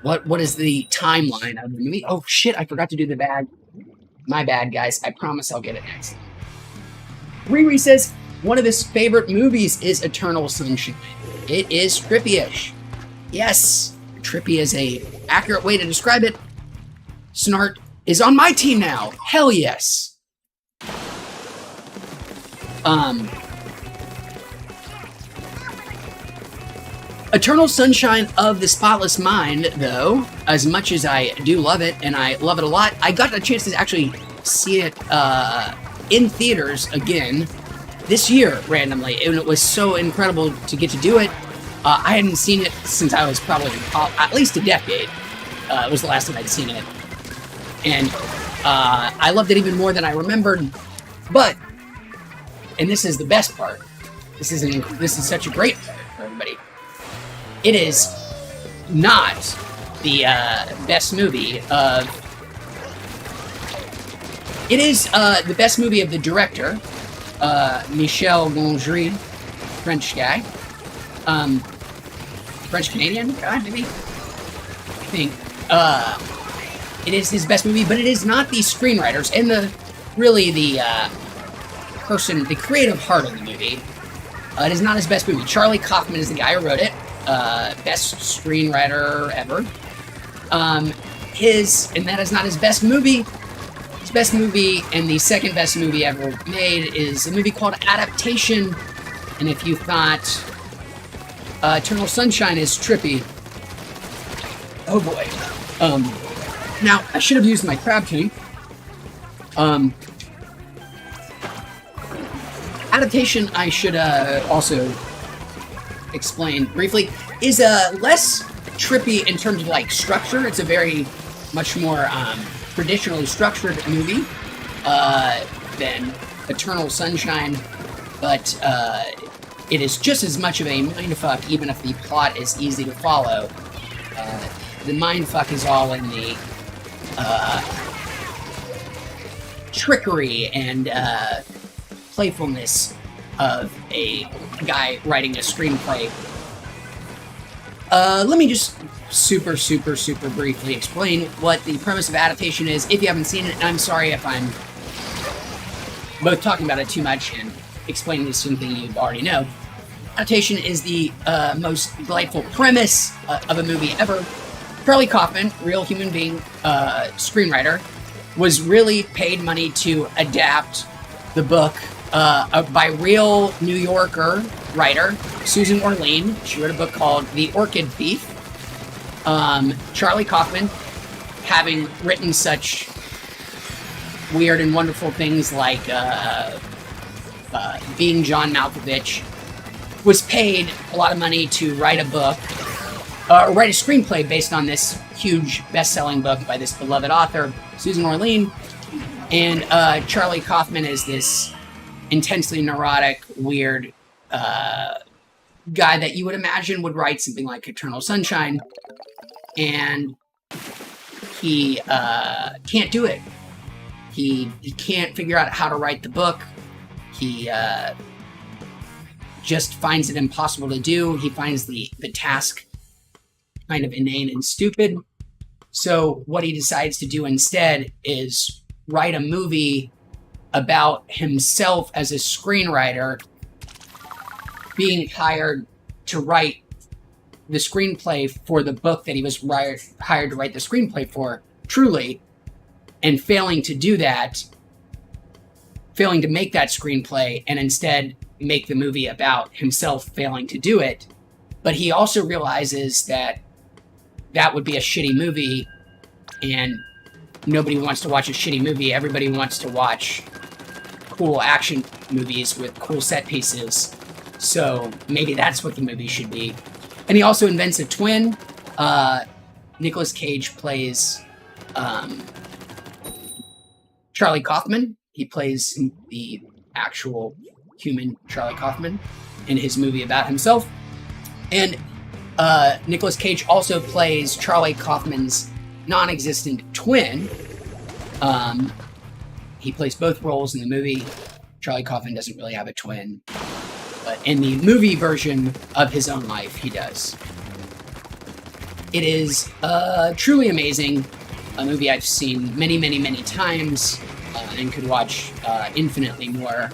S1: What is the timeline of the movie? Oh shit, I forgot to do the bag. My bad, guys. I promise I'll get it next time. Riri says, one of his favorite movies is Eternal Sunshine. It is trippy-ish. Yes, trippy is a accurate way to describe it. Snart is on my team now. Hell yes. Eternal Sunshine of the Spotless Mind, though, as much as I do love it, and I love it a lot, I got a chance to actually see it in theaters again this year, randomly, and it was so incredible to get to do it. I hadn't seen it since I was probably at least a decade. It was the last time I'd seen it. And I loved it even more than I remembered. But, and this is the best part, this is such a great part for everybody. It is not the best movie of... It is the best movie of the director, Michel Gondry, French guy. French-Canadian guy, maybe? I think. It is his best movie, but it is not the screenwriters and the creative heart of the movie. It is not his best movie. Charlie Kaufman is the guy who wrote it. Best screenwriter ever. And that is not his best movie. His best movie and the second best movie ever made is a movie called Adaptation. And if you thought Eternal Sunshine is trippy, oh boy. Now, I should have used my crab king. Adaptation, I should also explain briefly, is less trippy in terms of like structure. It's a very much more traditionally structured movie than Eternal Sunshine, but it is just as much of a mindfuck, even if the plot is easy to follow. The mindfuck is all in the trickery and playfulness of a guy writing a screenplay. Let me just super briefly explain what the premise of Adaptation is. If you haven't seen it, and I'm sorry if I'm both talking about it too much and explaining something you already know. Adaptation is the most delightful premise of a movie ever. Charlie Kaufman, real human being screenwriter, was really paid money to adapt the book by real New Yorker writer Susan Orlean. She wrote a book called The Orchid Thief. Charlie Kaufman, having written such weird and wonderful things like Being John Malkovich, was paid a lot of money to write a book, write a screenplay based on this huge best-selling book by this beloved author, Susan Orlean. And Charlie Kaufman is this intensely neurotic, weird guy that you would imagine would write something like Eternal Sunshine, and he can't do it. He can't figure out how to write the book. He just finds it impossible to do. He finds the task kind of inane and stupid. So what he decides to do instead is write a movie about himself as a screenwriter being hired to write the screenplay for the book that he was hired to write the screenplay for, truly, and failing to do that, failing to make that screenplay, and instead make the movie about himself failing to do it. But he also realizes that that would be a shitty movie, and nobody wants to watch a shitty movie. Everybody wants to watch cool action movies with cool set pieces. So maybe that's what the movie should be. And he also invents a twin. Nicolas Cage plays Charlie Kaufman. He plays the actual human Charlie Kaufman in his movie about himself. And Nicolas Cage also plays Charlie Kaufman's non-existent twin. He plays both roles in the movie. Charlie Kaufman doesn't really have a twin, but in the movie version of his own life, he does. It is truly amazing. A movie I've seen many times and could watch infinitely more.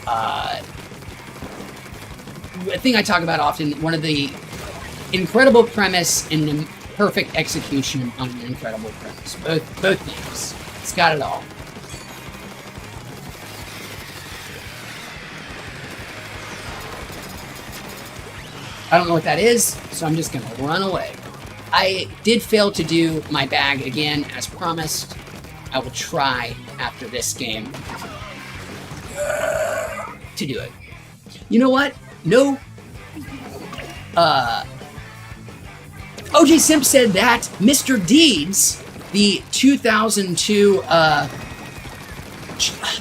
S1: A thing I talk about often, one of the incredible premise and perfect execution on an incredible premise. Both games. It's got it all. I don't know what that is, so I'm just going to run away. I did fail to do my bag again, as promised. I will try after this game to do it. You know what? No. OJ Simp said that Mr. Deeds, the 2002, let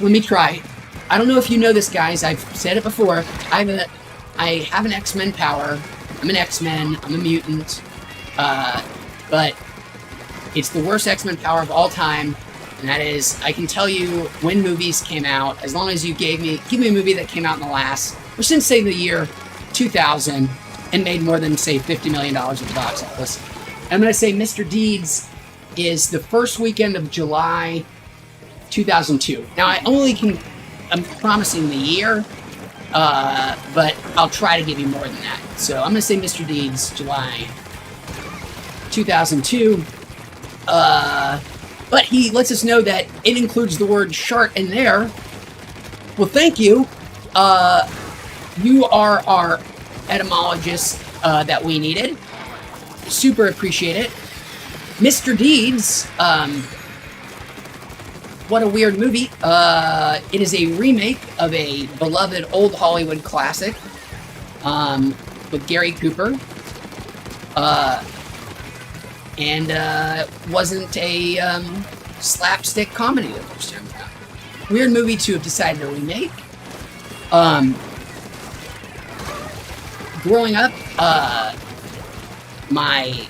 S1: me try. I don't know if you know this, guys. I've said it before. I have an X-Men power. I'm an X-Men. I'm a mutant. But it's the worst X-Men power of all time. And that is, I can tell you when movies came out, as long as you give me a movie that came out in the last, or since, say, the year 2000, and made more than, say, $50 million at the box office. I'm going to say Mr. Deeds is the first weekend of July 2002. Now, I'm promising the year, but I'll try to give you more than that. So I'm going to say Mr. Deeds, July 2002. But he lets us know that it includes the word shark in there. Well, thank you. You are our etymologist that we needed. Super appreciate it. Mr. Deeds, what a weird movie. It is a remake of a beloved old Hollywood classic with Gary Cooper. And wasn't a slapstick comedy the first time around. Weird movie to have decided to remake. Growing up, my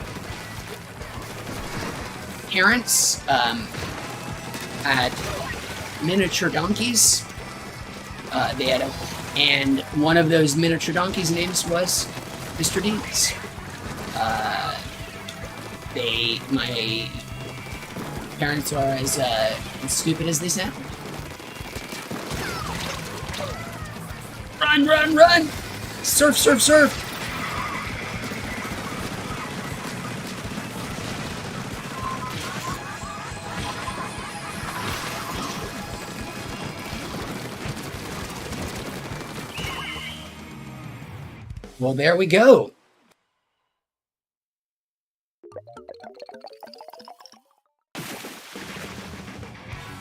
S1: parents had miniature donkeys. And one of those miniature donkeys' names was Mr. Deeds. My parents are as stupid as they sound. Run, run, run! Surf, surf, surf! Well, there we go.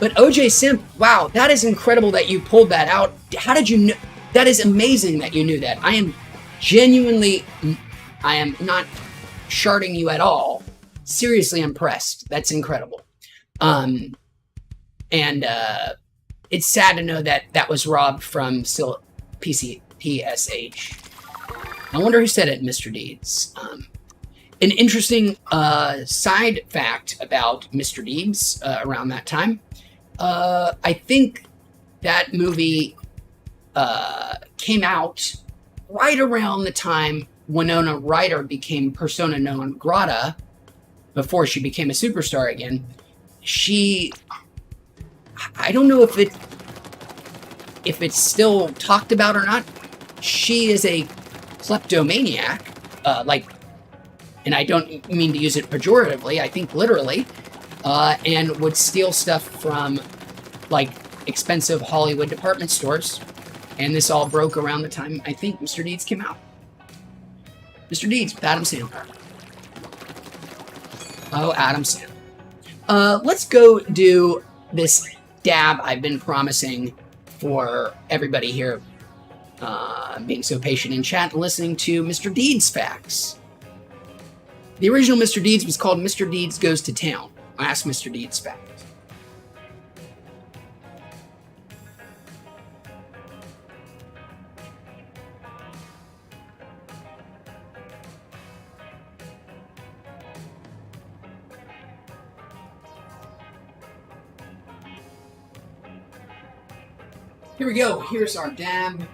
S1: But OJ Simp, wow, that is incredible that you pulled that out. How did you know? That is amazing that you knew that. I am not sharding you at all. Seriously impressed. That's incredible. And it's sad to know that that was robbed from still PSH. I wonder who said it, Mr. Deeds. An interesting side fact about Mr. Deeds around that time. I think that movie came out right around the time Winona Ryder became persona non grata before she became a superstar again. I don't know if it's still talked about or not. She is a kleptomaniac, and I don't mean to use it pejoratively, I think literally, and would steal stuff from, expensive Hollywood department stores. And this all broke around the time, I think, Mr. Deeds came out. Mr. Deeds with Adam Sandler. Oh, Adam Sandler. Let's go do this dab I've been promising for everybody here, being so patient in chat and listening to Mr. Deeds facts. The original Mr. Deeds was called Mr. Deeds Goes to Town. Last Mr. Deeds fact. Here we go. Here's our dab.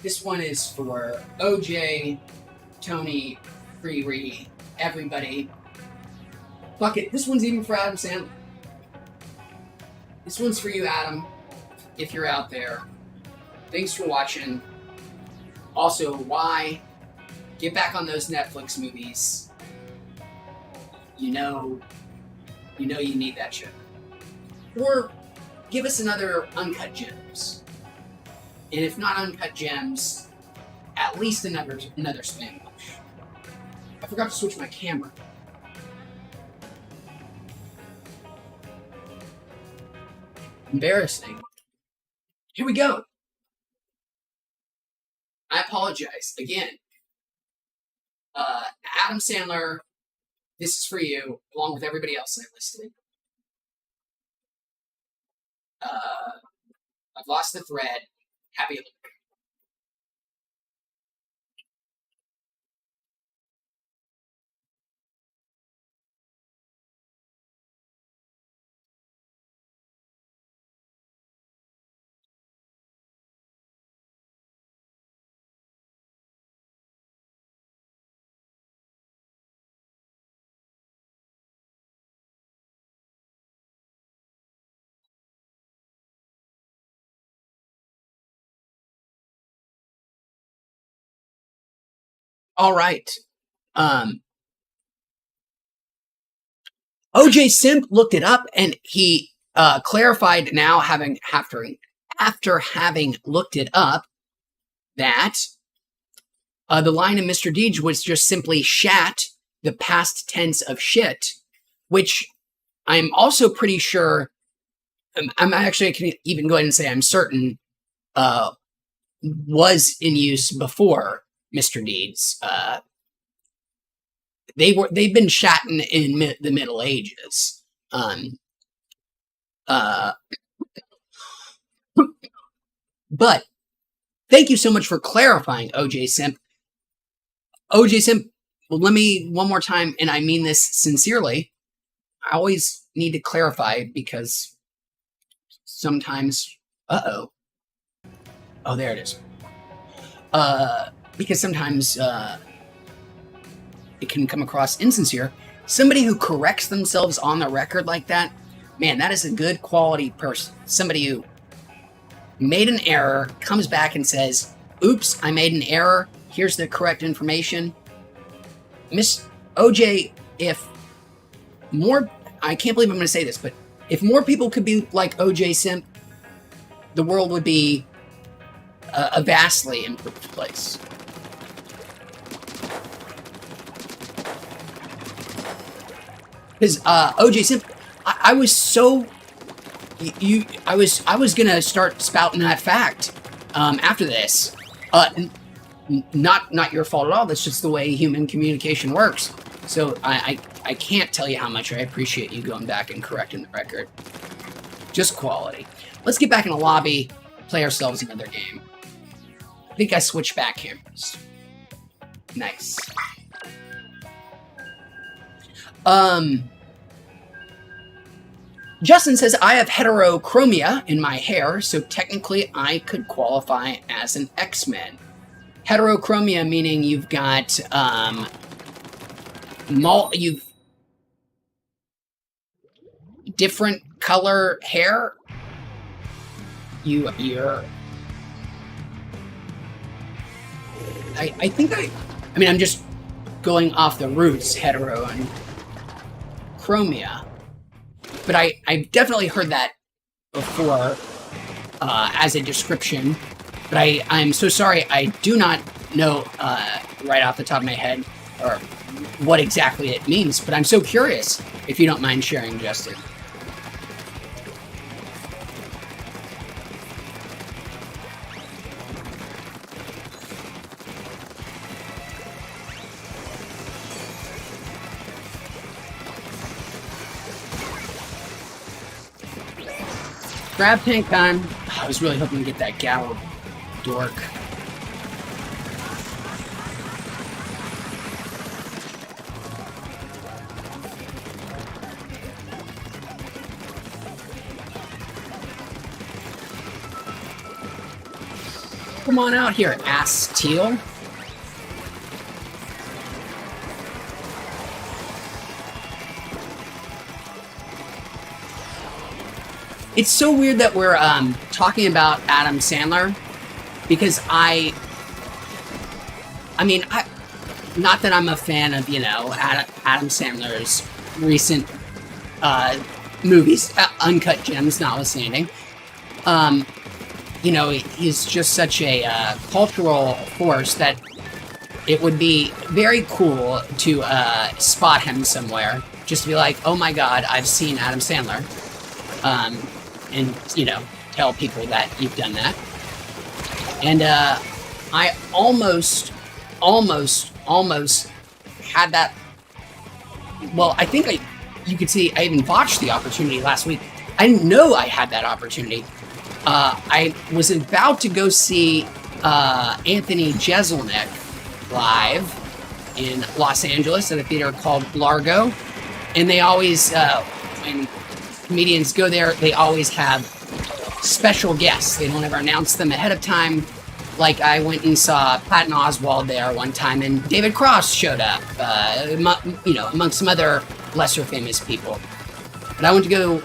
S1: This one is for OJ, Tony, Riri, everybody. Fuck it. This one's even for Adam Sandler. This one's for you, Adam, if you're out there. Thanks for watching. Also, why? Get back on those Netflix movies. you know you need that shit. Or give us another Uncut Gems. And if not Uncut Gems, at least another spam push. I forgot to switch my camera. Embarrassing. Here we go. I apologize again. Adam Sandler, this is for you, along with everybody else I listed. I've lost the thread. Happy look. All right. OJ Simp looked it up and he clarified now, after having looked it up, that the line in Mr. Deej was just simply shat, the past tense of shit, which I'm also pretty sure, I'm actually, I can even go ahead and say I'm certain, was in use before Mr. Deeds. They've been shatting in the Middle Ages. But thank you so much for clarifying, OJ Simp. OJ Simp, well, let me one more time, and I mean this sincerely. I always need to clarify because sometimes, oh, there it is. Because sometimes it can come across insincere. Somebody who corrects themselves on the record like that, man, that is a good quality person. Somebody who made an error, comes back and says, oops, I made an error. Here's the correct information. Miss OJ, if more, I can't believe I'm going to say this, but if more people could be like OJ Simp, the world would be a vastly improved place. Because OJ Simp, I was so I was gonna start spouting that fact after this. Not your fault at all. That's just the way human communication works. So I can't tell you how much I appreciate you going back and correcting the record. Just quality. Let's get back in the lobby, play ourselves another game. I think I switched back cameras. Nice. Justin says, I have heterochromia in my hair, so technically I could qualify as an X-Men. Heterochromia meaning you've got, you've different color hair. You're... I think I mean, I'm just going off the roots, hetero and chromia. But I've definitely heard that before as a description. But I'm so sorry, I do not know right off the top of my head or what exactly it means. But I'm so curious, if you don't mind sharing, Justin. Grab tank time. I was really hoping to get that gal dork. Come on out here, ass teal. It's so weird that we're talking about Adam Sandler, because I mean, not that I'm a fan of, you know, Adam Sandler's recent movies, Uncut Gems notwithstanding. You know, he's just such a cultural force that it would be very cool to spot him somewhere. Just to be like, oh my god, I've seen Adam Sandler. And, you know, tell people that you've done that. And I almost had that. Well, I think you could see I even botched the opportunity last week. I didn't know I had that opportunity. I was about to go see Anthony Jeselnik live in Los Angeles at a theater called Largo. And they always, when comedians go there, they always have special guests. They don't ever announce them ahead of time. Like, I went and saw Patton Oswalt there one time, and David Cross showed up, you know, amongst some other lesser famous people. But I was going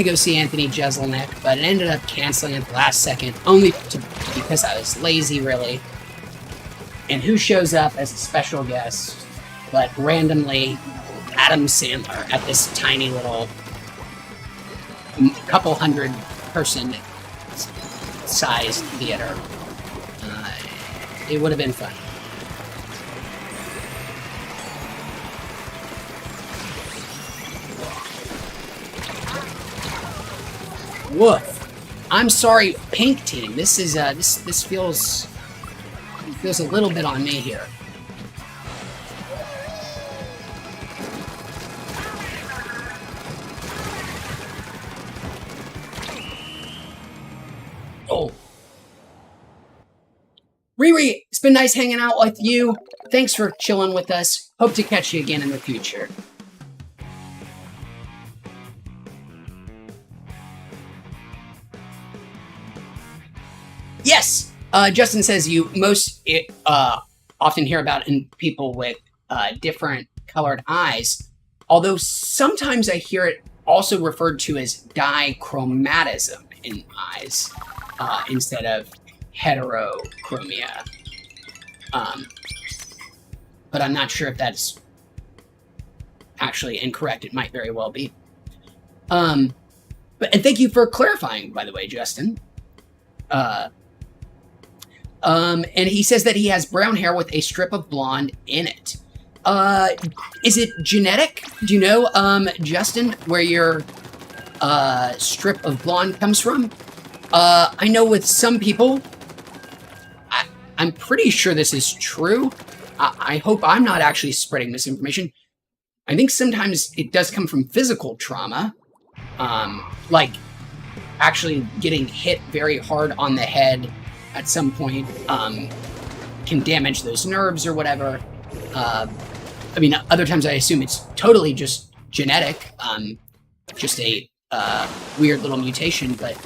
S1: to go see Anthony Jeselnik, but it ended up canceling at the last second, because I was lazy, really. And who shows up as a special guest, but randomly Adam Sandler at this tiny little couple hundred person sized theater. It would have been fun. Woof. I'm sorry, Pink Team. This is this feels a little bit on me here. Oh. Riri, it's been nice hanging out with you. Thanks for chilling with us. Hope to catch you again in the future. Yes! Justin says you often hear about in people with different colored eyes, although sometimes I hear it also referred to as dichromatism in eyes instead of heterochromia. But I'm not sure if that's actually incorrect. It might very well be. And thank you for clarifying, by the way, Justin. And he says that he has brown hair with a strip of blonde in it. Is it genetic? Do you know, Justin, where your strip of blonde comes from? I know with some people, I'm pretty sure this is true. I hope I'm not actually spreading misinformation. I think sometimes it does come from physical trauma, like actually getting hit very hard on the head at some point can damage those nerves or whatever. I mean, other times I assume it's totally just genetic, just a weird little mutation, but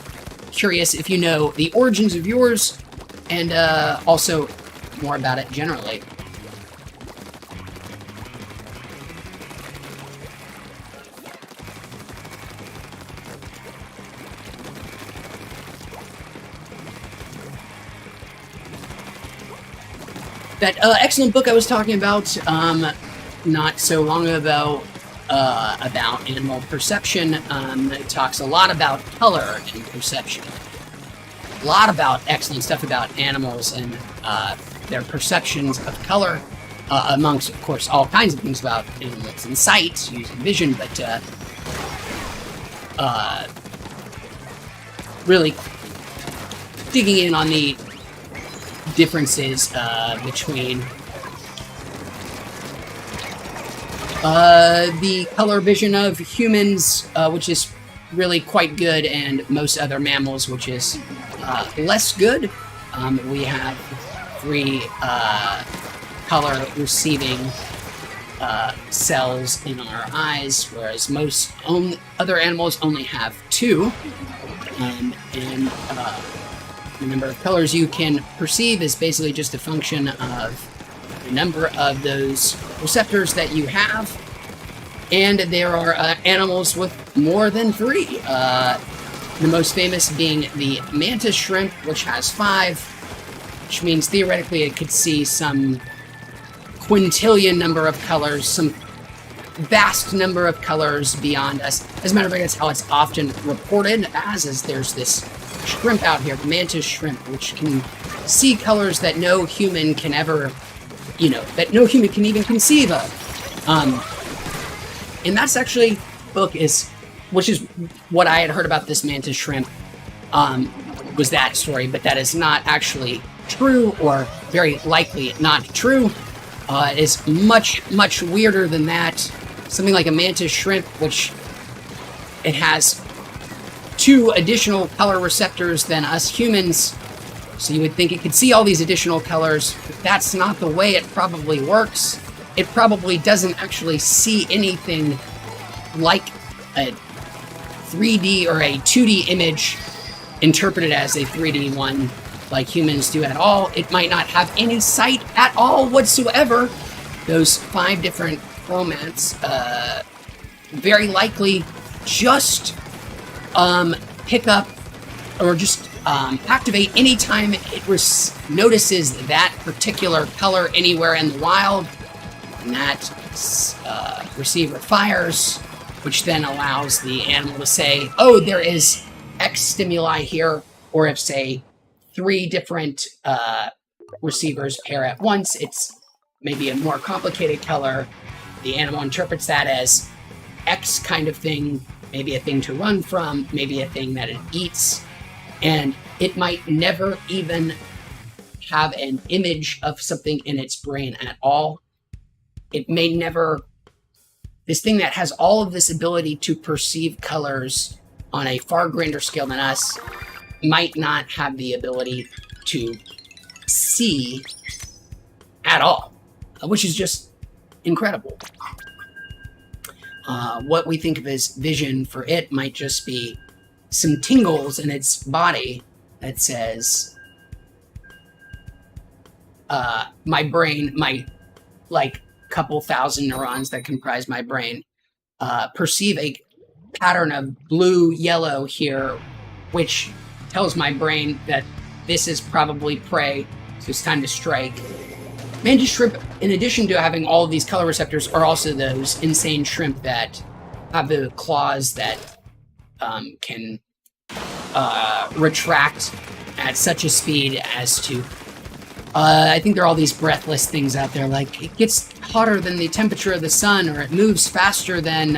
S1: curious if you know the origins of yours and also more about it generally. That excellent book I was talking about not so long ago about animal perception, it talks a lot about color and perception. A lot about excellent stuff about animals and their perceptions of color, amongst, of course, all kinds of things about animals and sight, using vision, but really digging in on the differences between the color vision of humans, which is really quite good, and most other mammals, which is less good. We have 3 color receiving cells in our eyes, whereas most other animals only have 2. And the number of colors you can perceive is basically just a function of the number of those receptors that you have. And there are animals with more than 3. The most famous being the mantis shrimp, which has 5, which means theoretically it could see some quintillion number of colors, some vast number of colors beyond us. As a matter of fact, that's how it's often reported as, is there's this shrimp out here, the mantis shrimp, which can see colors that no human can ever, that no human can even conceive of. And that's actually, which is what I had heard about this mantis shrimp, was that story, but that is not actually true, or very likely not true. It is much, much weirder than that. Something like a mantis shrimp, which it has 2 additional color receptors than us humans. So you would think it could see all these additional colors, but that's not the way it probably works. It probably doesn't actually see anything like a 3D or a 2D image interpreted as a 3D one like humans do at all. It might not have any sight at all whatsoever. Those 5 different chromats very likely just pick up or just activate anytime it notices that particular color anywhere in the wild, and that receiver fires, which then allows the animal to say, oh, there is X stimuli here, or if, say, 3 different receivers pair at once, it's maybe a more complicated color. The animal interprets that as X kind of thing, maybe a thing to run from, maybe a thing that it eats, and it might never even have an image of something in its brain at all. It may never... This thing that has all of this ability to perceive colors on a far grander scale than us might not have the ability to see at all, which is just incredible. What we think of as vision for it might just be some tingles in its body that says, my brain, my couple thousand neurons that comprise my brain, perceive a pattern of blue, yellow here, which tells my brain that this is probably prey, so it's time to strike. Mantis shrimp, in addition to having all of these color receptors, are also those insane shrimp that have the claws that can retract at such a speed as to... I think there are all these breathless things out there, like it gets hotter than the temperature of the sun, or it moves faster than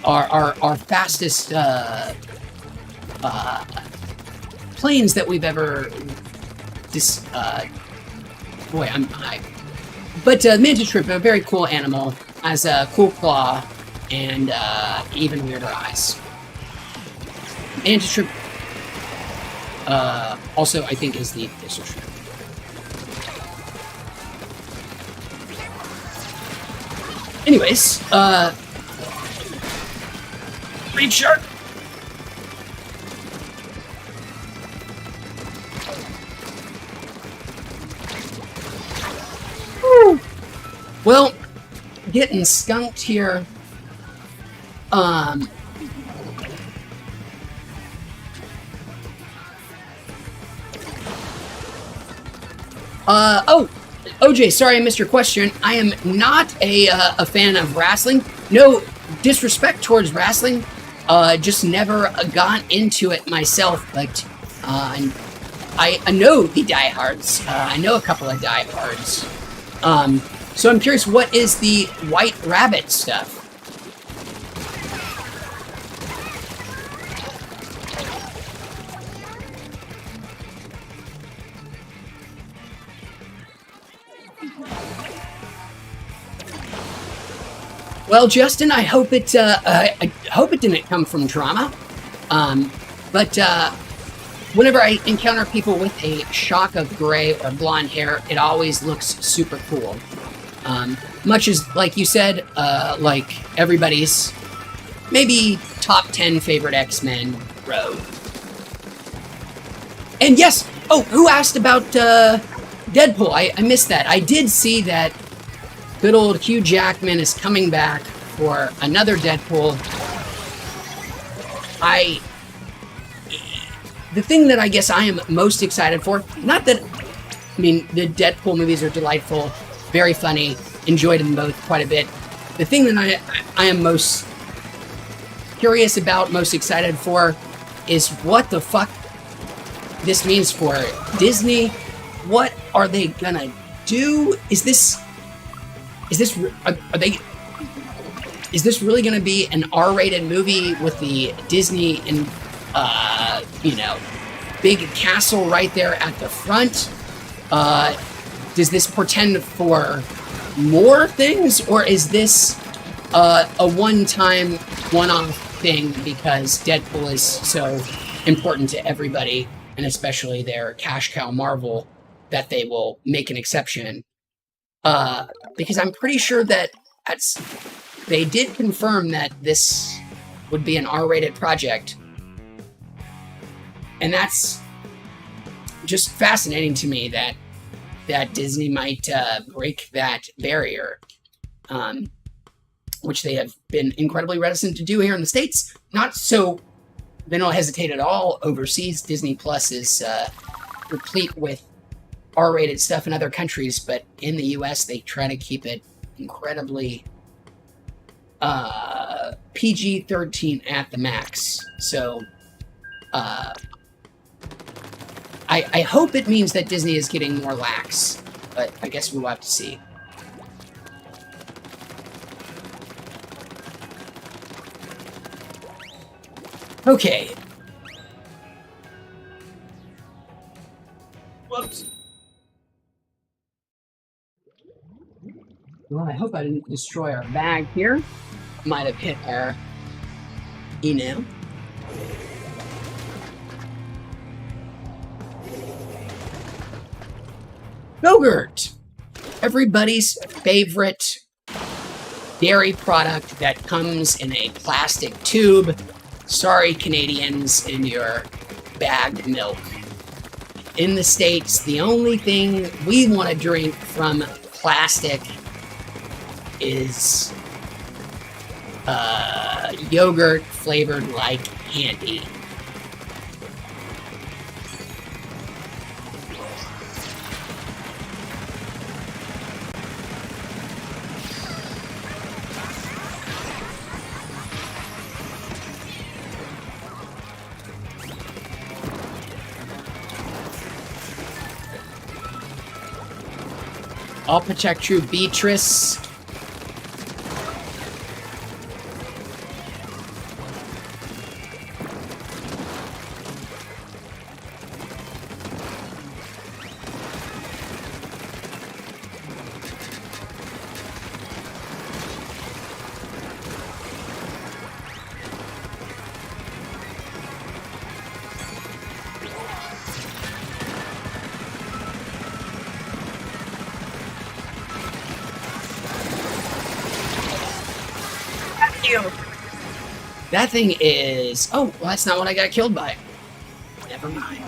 S1: our fastest planes that we've ever... boy, I'm high. But mantis shrimp, a very cool animal, has a cool claw and even weirder eyes. Mantis shrimp also, I think, is the official shrimp. Anyways, reef shark. Woo. Well, getting skunked here. Oh, OJ, sorry I missed your question. I am not a fan of wrestling. No disrespect towards wrestling. Just never got into it myself, but I know the diehards. I know a couple of diehards. So I'm curious, what is the white rabbit stuff? Well, Justin, I hope it didn't come from trauma. But whenever I encounter people with a shock of gray or blonde hair, it always looks super cool. Much as, like you said, like everybody's maybe top 10 favorite X-Men road. And yes, oh, who asked about Deadpool? I missed that. I did see that good old Hugh Jackman is coming back for another Deadpool. The thing that I guess I am most excited for, not that, I mean, the Deadpool movies are delightful, very funny, enjoyed them both quite a bit. the thing that I am most curious about, most excited for, is what the fuck this means for Disney. What are they gonna do? Is this really gonna be an R-rated movie with the Disney and big castle right there at the front? Does this portend for more things, or is this a one-time, one-off thing because Deadpool is so important to everybody, and especially their cash cow Marvel, that they will make an exception? Because I'm pretty sure that they did confirm that this would be an R-rated project, and that's just fascinating to me that Disney might break that barrier, which they have been incredibly reticent to do here in the States. Not so they don't hesitate at all overseas. Disney Plus is replete with R-rated stuff in other countries, but in the US they try to keep it incredibly PG-13 at the max. So I hope it means that Disney is getting more lax, but I guess we'll have to see. Okay. Whoops. Well, I hope I didn't destroy our bag here. Might have hit our email. Yogurt! Everybody's favorite dairy product that comes in a plastic tube. Sorry, Canadians, in your bagged milk. In the States, the only thing we want to drink from plastic is yogurt flavored like candy. I'll protect you, Beatrice. That thing is... Oh, well, that's not what I got killed by. Never mind.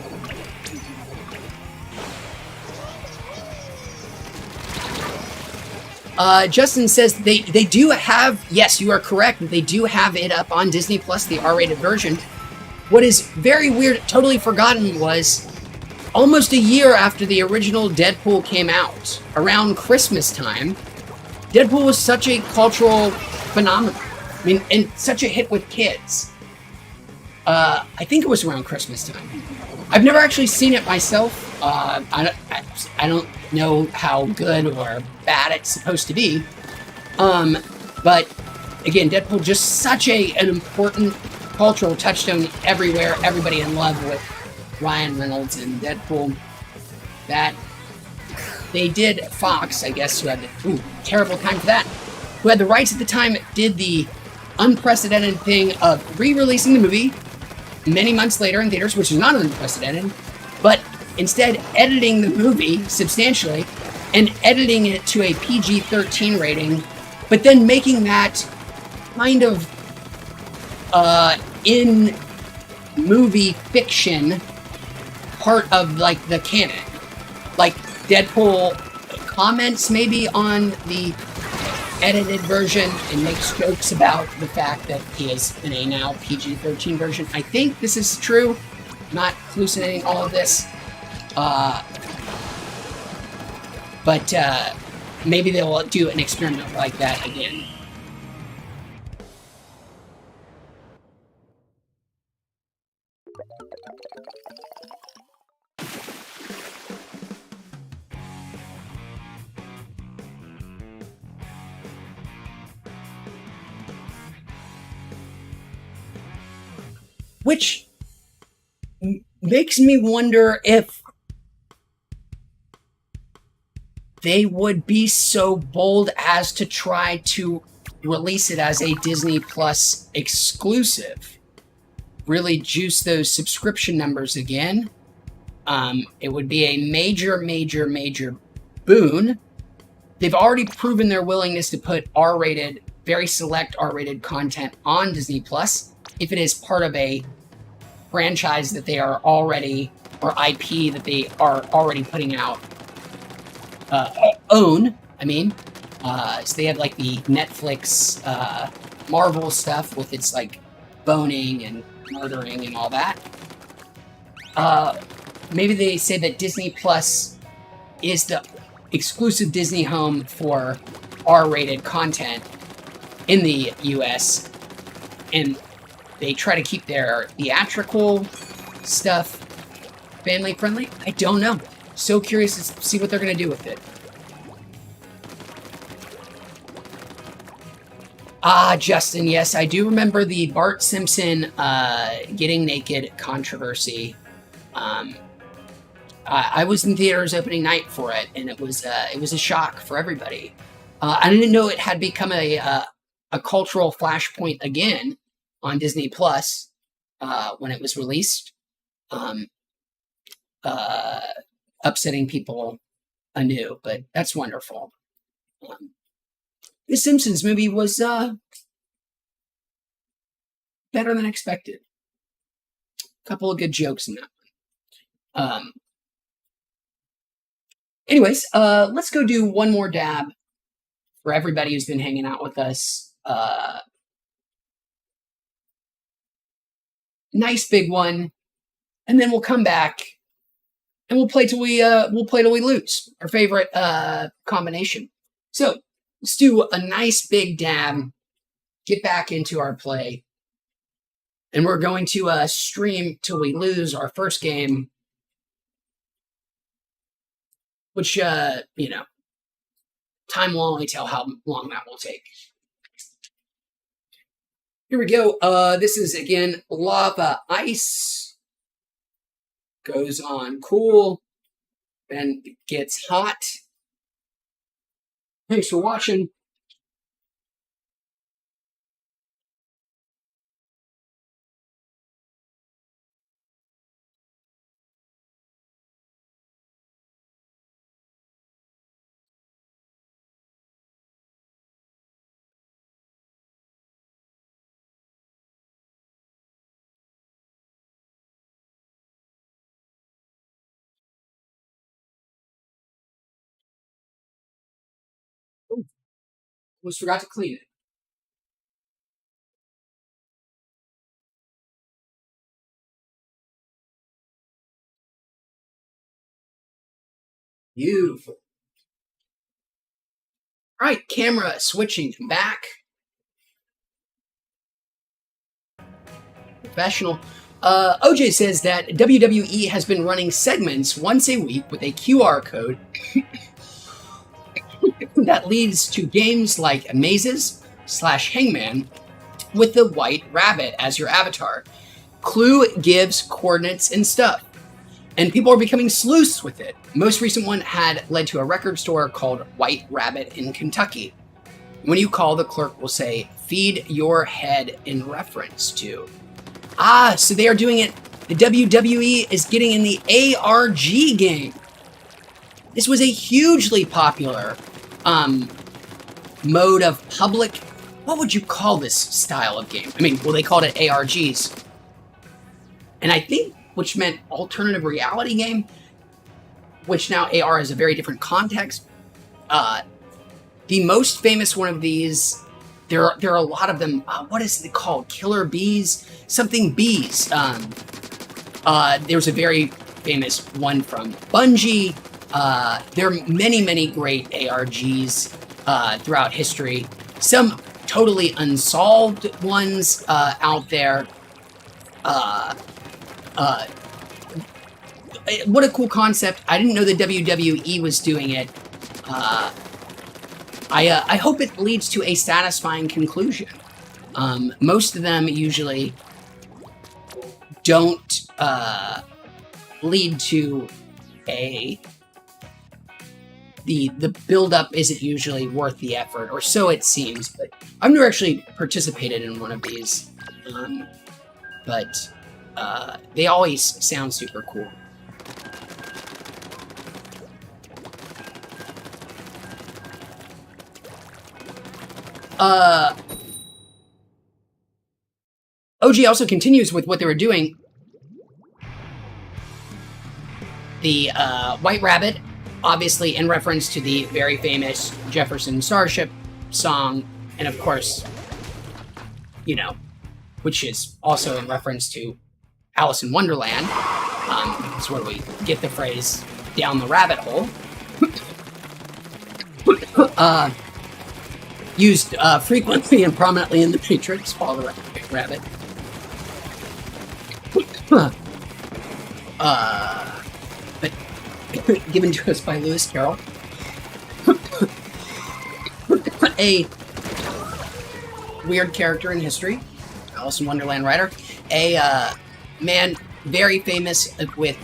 S1: Justin says they do have... Yes, you are correct. They do have it up on Disney Plus, the R-rated version. What is very weird, totally forgotten, was almost a year after the original Deadpool came out, around Christmas time, Deadpool was such a cultural phenomenon. I mean, and such a hit with kids. I think it was around Christmas time. I've never actually seen it myself. I don't know how good or bad it's supposed to be. But again, Deadpool just such an important cultural touchstone everywhere. Everybody in love with Ryan Reynolds and Deadpool. That they did. Fox, I guess, who had the terrible time for that. Who had the rights at the time, did the unprecedented thing of re-releasing the movie many months later in theaters, which is not unprecedented, but instead editing the movie substantially and editing it to a PG-13 rating, but then making that kind of in movie fiction part of like the canon. Like Deadpool comments maybe on the edited version and makes jokes about the fact that he is in a now PG-13 version. I think this is true. I'm not hallucinating all of this. But maybe they will do an experiment like that again. which makes me wonder if they would be so bold as to try to release it as a Disney Plus exclusive. Really juice those subscription numbers again. It would be a major, major, major boon. They've already proven their willingness to put R-rated, very select R-rated content on Disney Plus if it is part of a franchise that they are already, or IP that they are already putting out. So they have like the Netflix Marvel stuff with its like boning and murdering and all that. Maybe they say that Disney Plus is the exclusive Disney home for R-rated content in the US, and they try to keep their theatrical stuff family friendly. I don't know. So curious to see what they're going to do with it. Justin, yes, I do remember the Bart Simpson getting naked controversy. I was in theaters opening night for it, and it was a shock for everybody. I didn't know it had become a cultural flashpoint again on Disney Plus when it was released, upsetting people anew. But that's wonderful. The Simpsons movie was better than expected. A couple of good jokes in that one. Anyways, let's go do one more dab for everybody who's been hanging out with us. Nice big one, and then we'll come back and we'll play till we lose. Our favorite combination. So let's do a nice big dab. Get back into our play, and we're going to stream till we lose our first game. Which, time will only tell how long that will take. Here we go. This is, again, Lava Ice. Goes on cool. Then gets hot. Thanks for watching. Ooh, almost forgot to clean it. Beautiful. All right, camera switching back. Professional. OJ says that WWE has been running segments once a week with a QR code that leads to games like Mazes / Hangman with the white rabbit as your avatar. Clue gives coordinates and stuff. And people are becoming sleuths with it. Most recent one had led to a record store called White Rabbit in Kentucky. When you call, the clerk will say, "Feed your head," in reference to. So they are doing it. The WWE is getting in the ARG game. This was a hugely popular mode of public. What would you call this style of game? I mean, well, they called it ARGs. And I think, which meant alternative reality game, which now AR is a very different context. The most famous one of these, there are a lot of them. What is it called? Killer Bees? Something Bees. There's a very famous one from Bungie. There are many, many great ARGs throughout history. Some totally unsolved ones out there. What a cool concept. I didn't know the WWE was doing it. I hope it leads to a satisfying conclusion. Most of them usually don't lead to the build-up isn't usually worth the effort, or so it seems. But I've never actually participated in one of these, but they always sound super cool. OG also continues with what they were doing. The White Rabbit, obviously in reference to the very famous Jefferson Starship song, and of course, you know, which is also in reference to Alice in Wonderland. That's where we get the phrase "down the rabbit hole." Used frequently and prominently in The Matrix. Follow the rabbit. But given to us by Lewis Carroll. A weird character in history. Alice in Wonderland writer. A man very famous with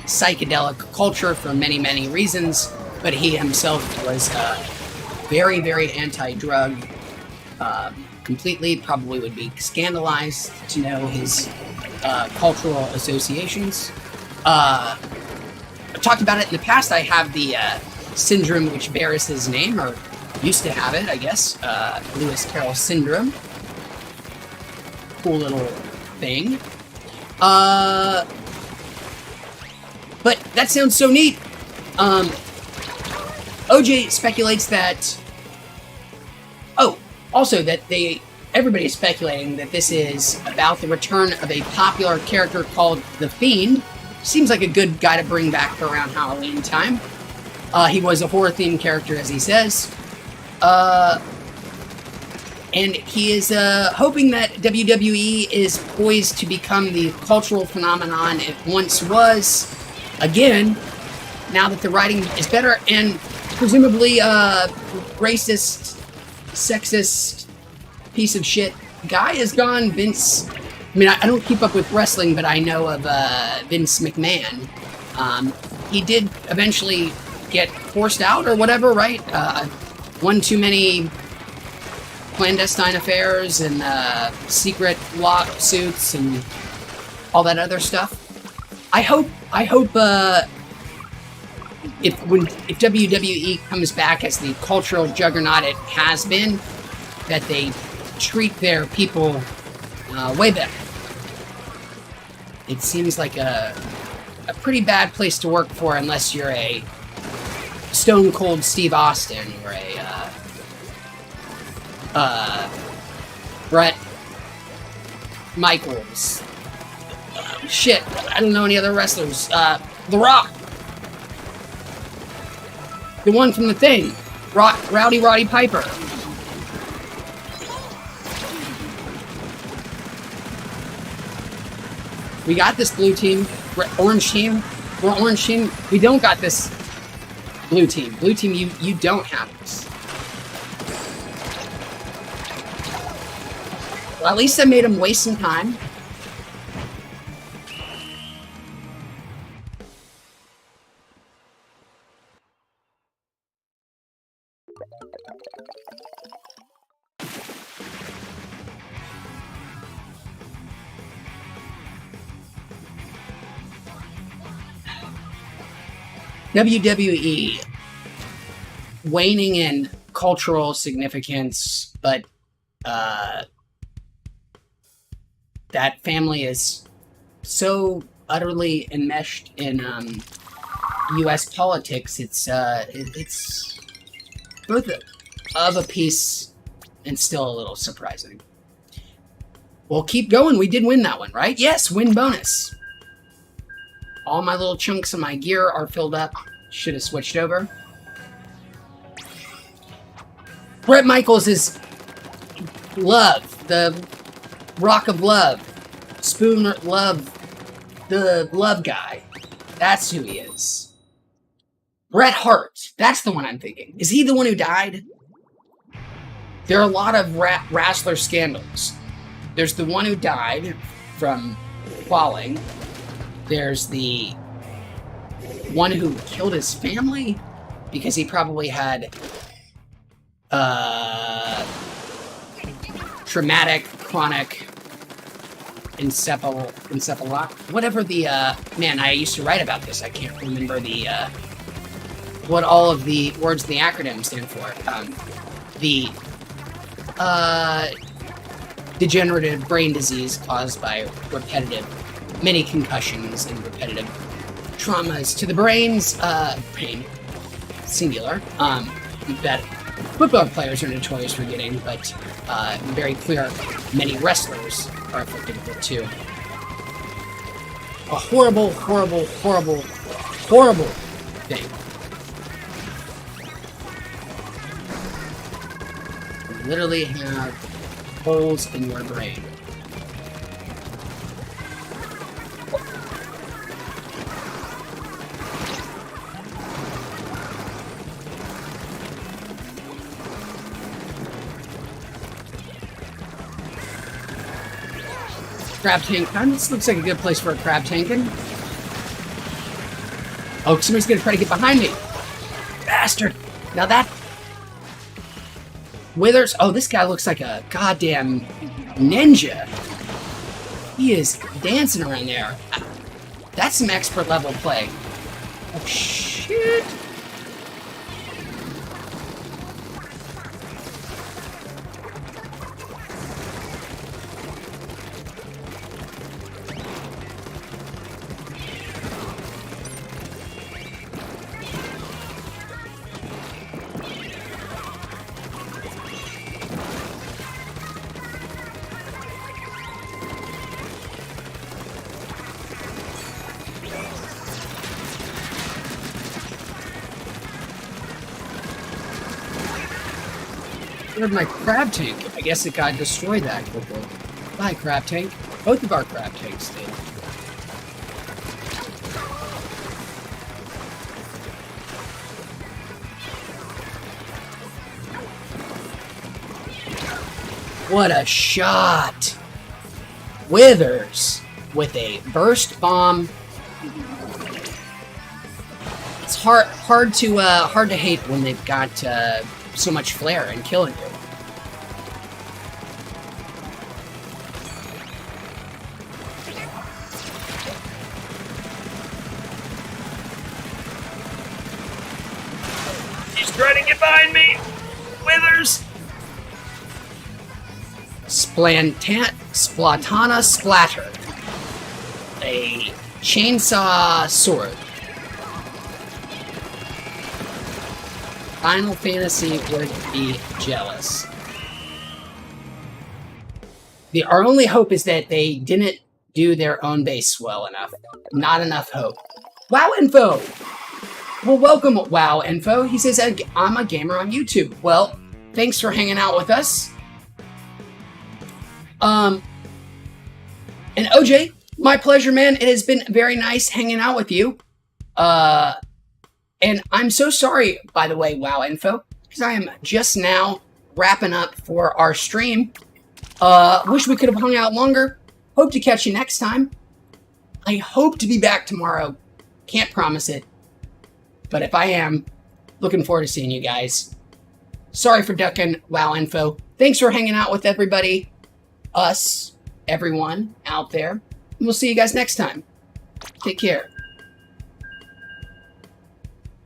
S1: psychedelic culture for many, many reasons. But he himself was very, very anti-drug. Completely, probably would be scandalized to know his cultural associations. I've talked about it in the past. I have the syndrome which bears his name, or used to have it, I guess. Lewis Carroll syndrome. Cool little thing. But that sounds so neat. OJ speculates that... Oh, also that everybody's speculating that this is about the return of a popular character called The Fiend. Seems like a good guy to bring back for around Halloween time. He was a horror-themed character, as he says. And he is hoping that WWE is poised to become the cultural phenomenon it once was. Again, now that the writing is better, and presumably racist, sexist, piece of shit guy is gone. Vince... I mean, I don't keep up with wrestling, but I know of Vince McMahon. He did eventually get forced out or whatever, right? One too many clandestine affairs and secret lawsuits and all that other stuff. I hope if WWE comes back as the cultural juggernaut it has been, that they treat their people way better. It seems like a pretty bad place to work for unless you're a Stone Cold Steve Austin or a Brett Michaels. Shit, I don't know any other wrestlers. The Rock. The one from The Thing. Rowdy Roddy Piper. We got this blue team. Orange team. We're orange team. We don't got this blue team. Blue team, you don't have this. Well, at least I made him waste some time. WWE waning in cultural significance, but that family is so utterly enmeshed in U.S. politics. It's both of a piece and still a little surprising. Well, keep going. We did win that one, right? Yes, win bonus. All my little chunks of my gear are filled up. Should have switched over. Bret Michaels is love. The Rock of Love. Spoon Love. The love guy. That's who he is. Bret Hart. That's the one I'm thinking. Is he the one who died? There are a lot of wrestler scandals. There's the one who died from falling. There's the one who killed his family because he probably had traumatic chronic encephalop, whatever the man, I used to write about this. I can't remember the what all of the words in the acronym stand for. The degenerative brain disease caused by many concussions and repetitive traumas to the brains, brain, singular, that football players are notorious for getting, but very clear many wrestlers are afflicted with it too. A horrible, horrible, horrible, horrible thing. You literally have holes in your brain. Crab tank. This looks like a good place for a crab tankin'. Oh, somebody's gonna try to get behind me. Bastard. Now that Withers. Oh, this guy looks like a goddamn ninja. He is dancing around there. That's some expert level play. Oh, shit. Where'd my crab tank? I guess it got destroyed that quickly. Bye, crab tank. Both of our crab tanks did. What a shot! Withers with a burst bomb. It's hard to hate when they've got so much flair and killing you. He's trying to get behind me! Withers! Splatana Splatter. A chainsaw sword. Final Fantasy would be jealous. Our only hope is that they didn't do their own base well enough. Not enough hope. WoW Info! Well, welcome, WoW Info. He says, I'm a gamer on YouTube. Well, thanks for hanging out with us. And OJ, my pleasure, man. It has been very nice hanging out with you. And I'm so sorry, by the way, WoW Info, because I am just now wrapping up for our stream. Wish we could have hung out longer. Hope to catch you next time. I hope to be back tomorrow. Can't promise it. But if I am, looking forward to seeing you guys. Sorry for ducking WoW Info. Thanks for hanging out with everybody. Us, everyone out there. And we'll see you guys next time. Take care.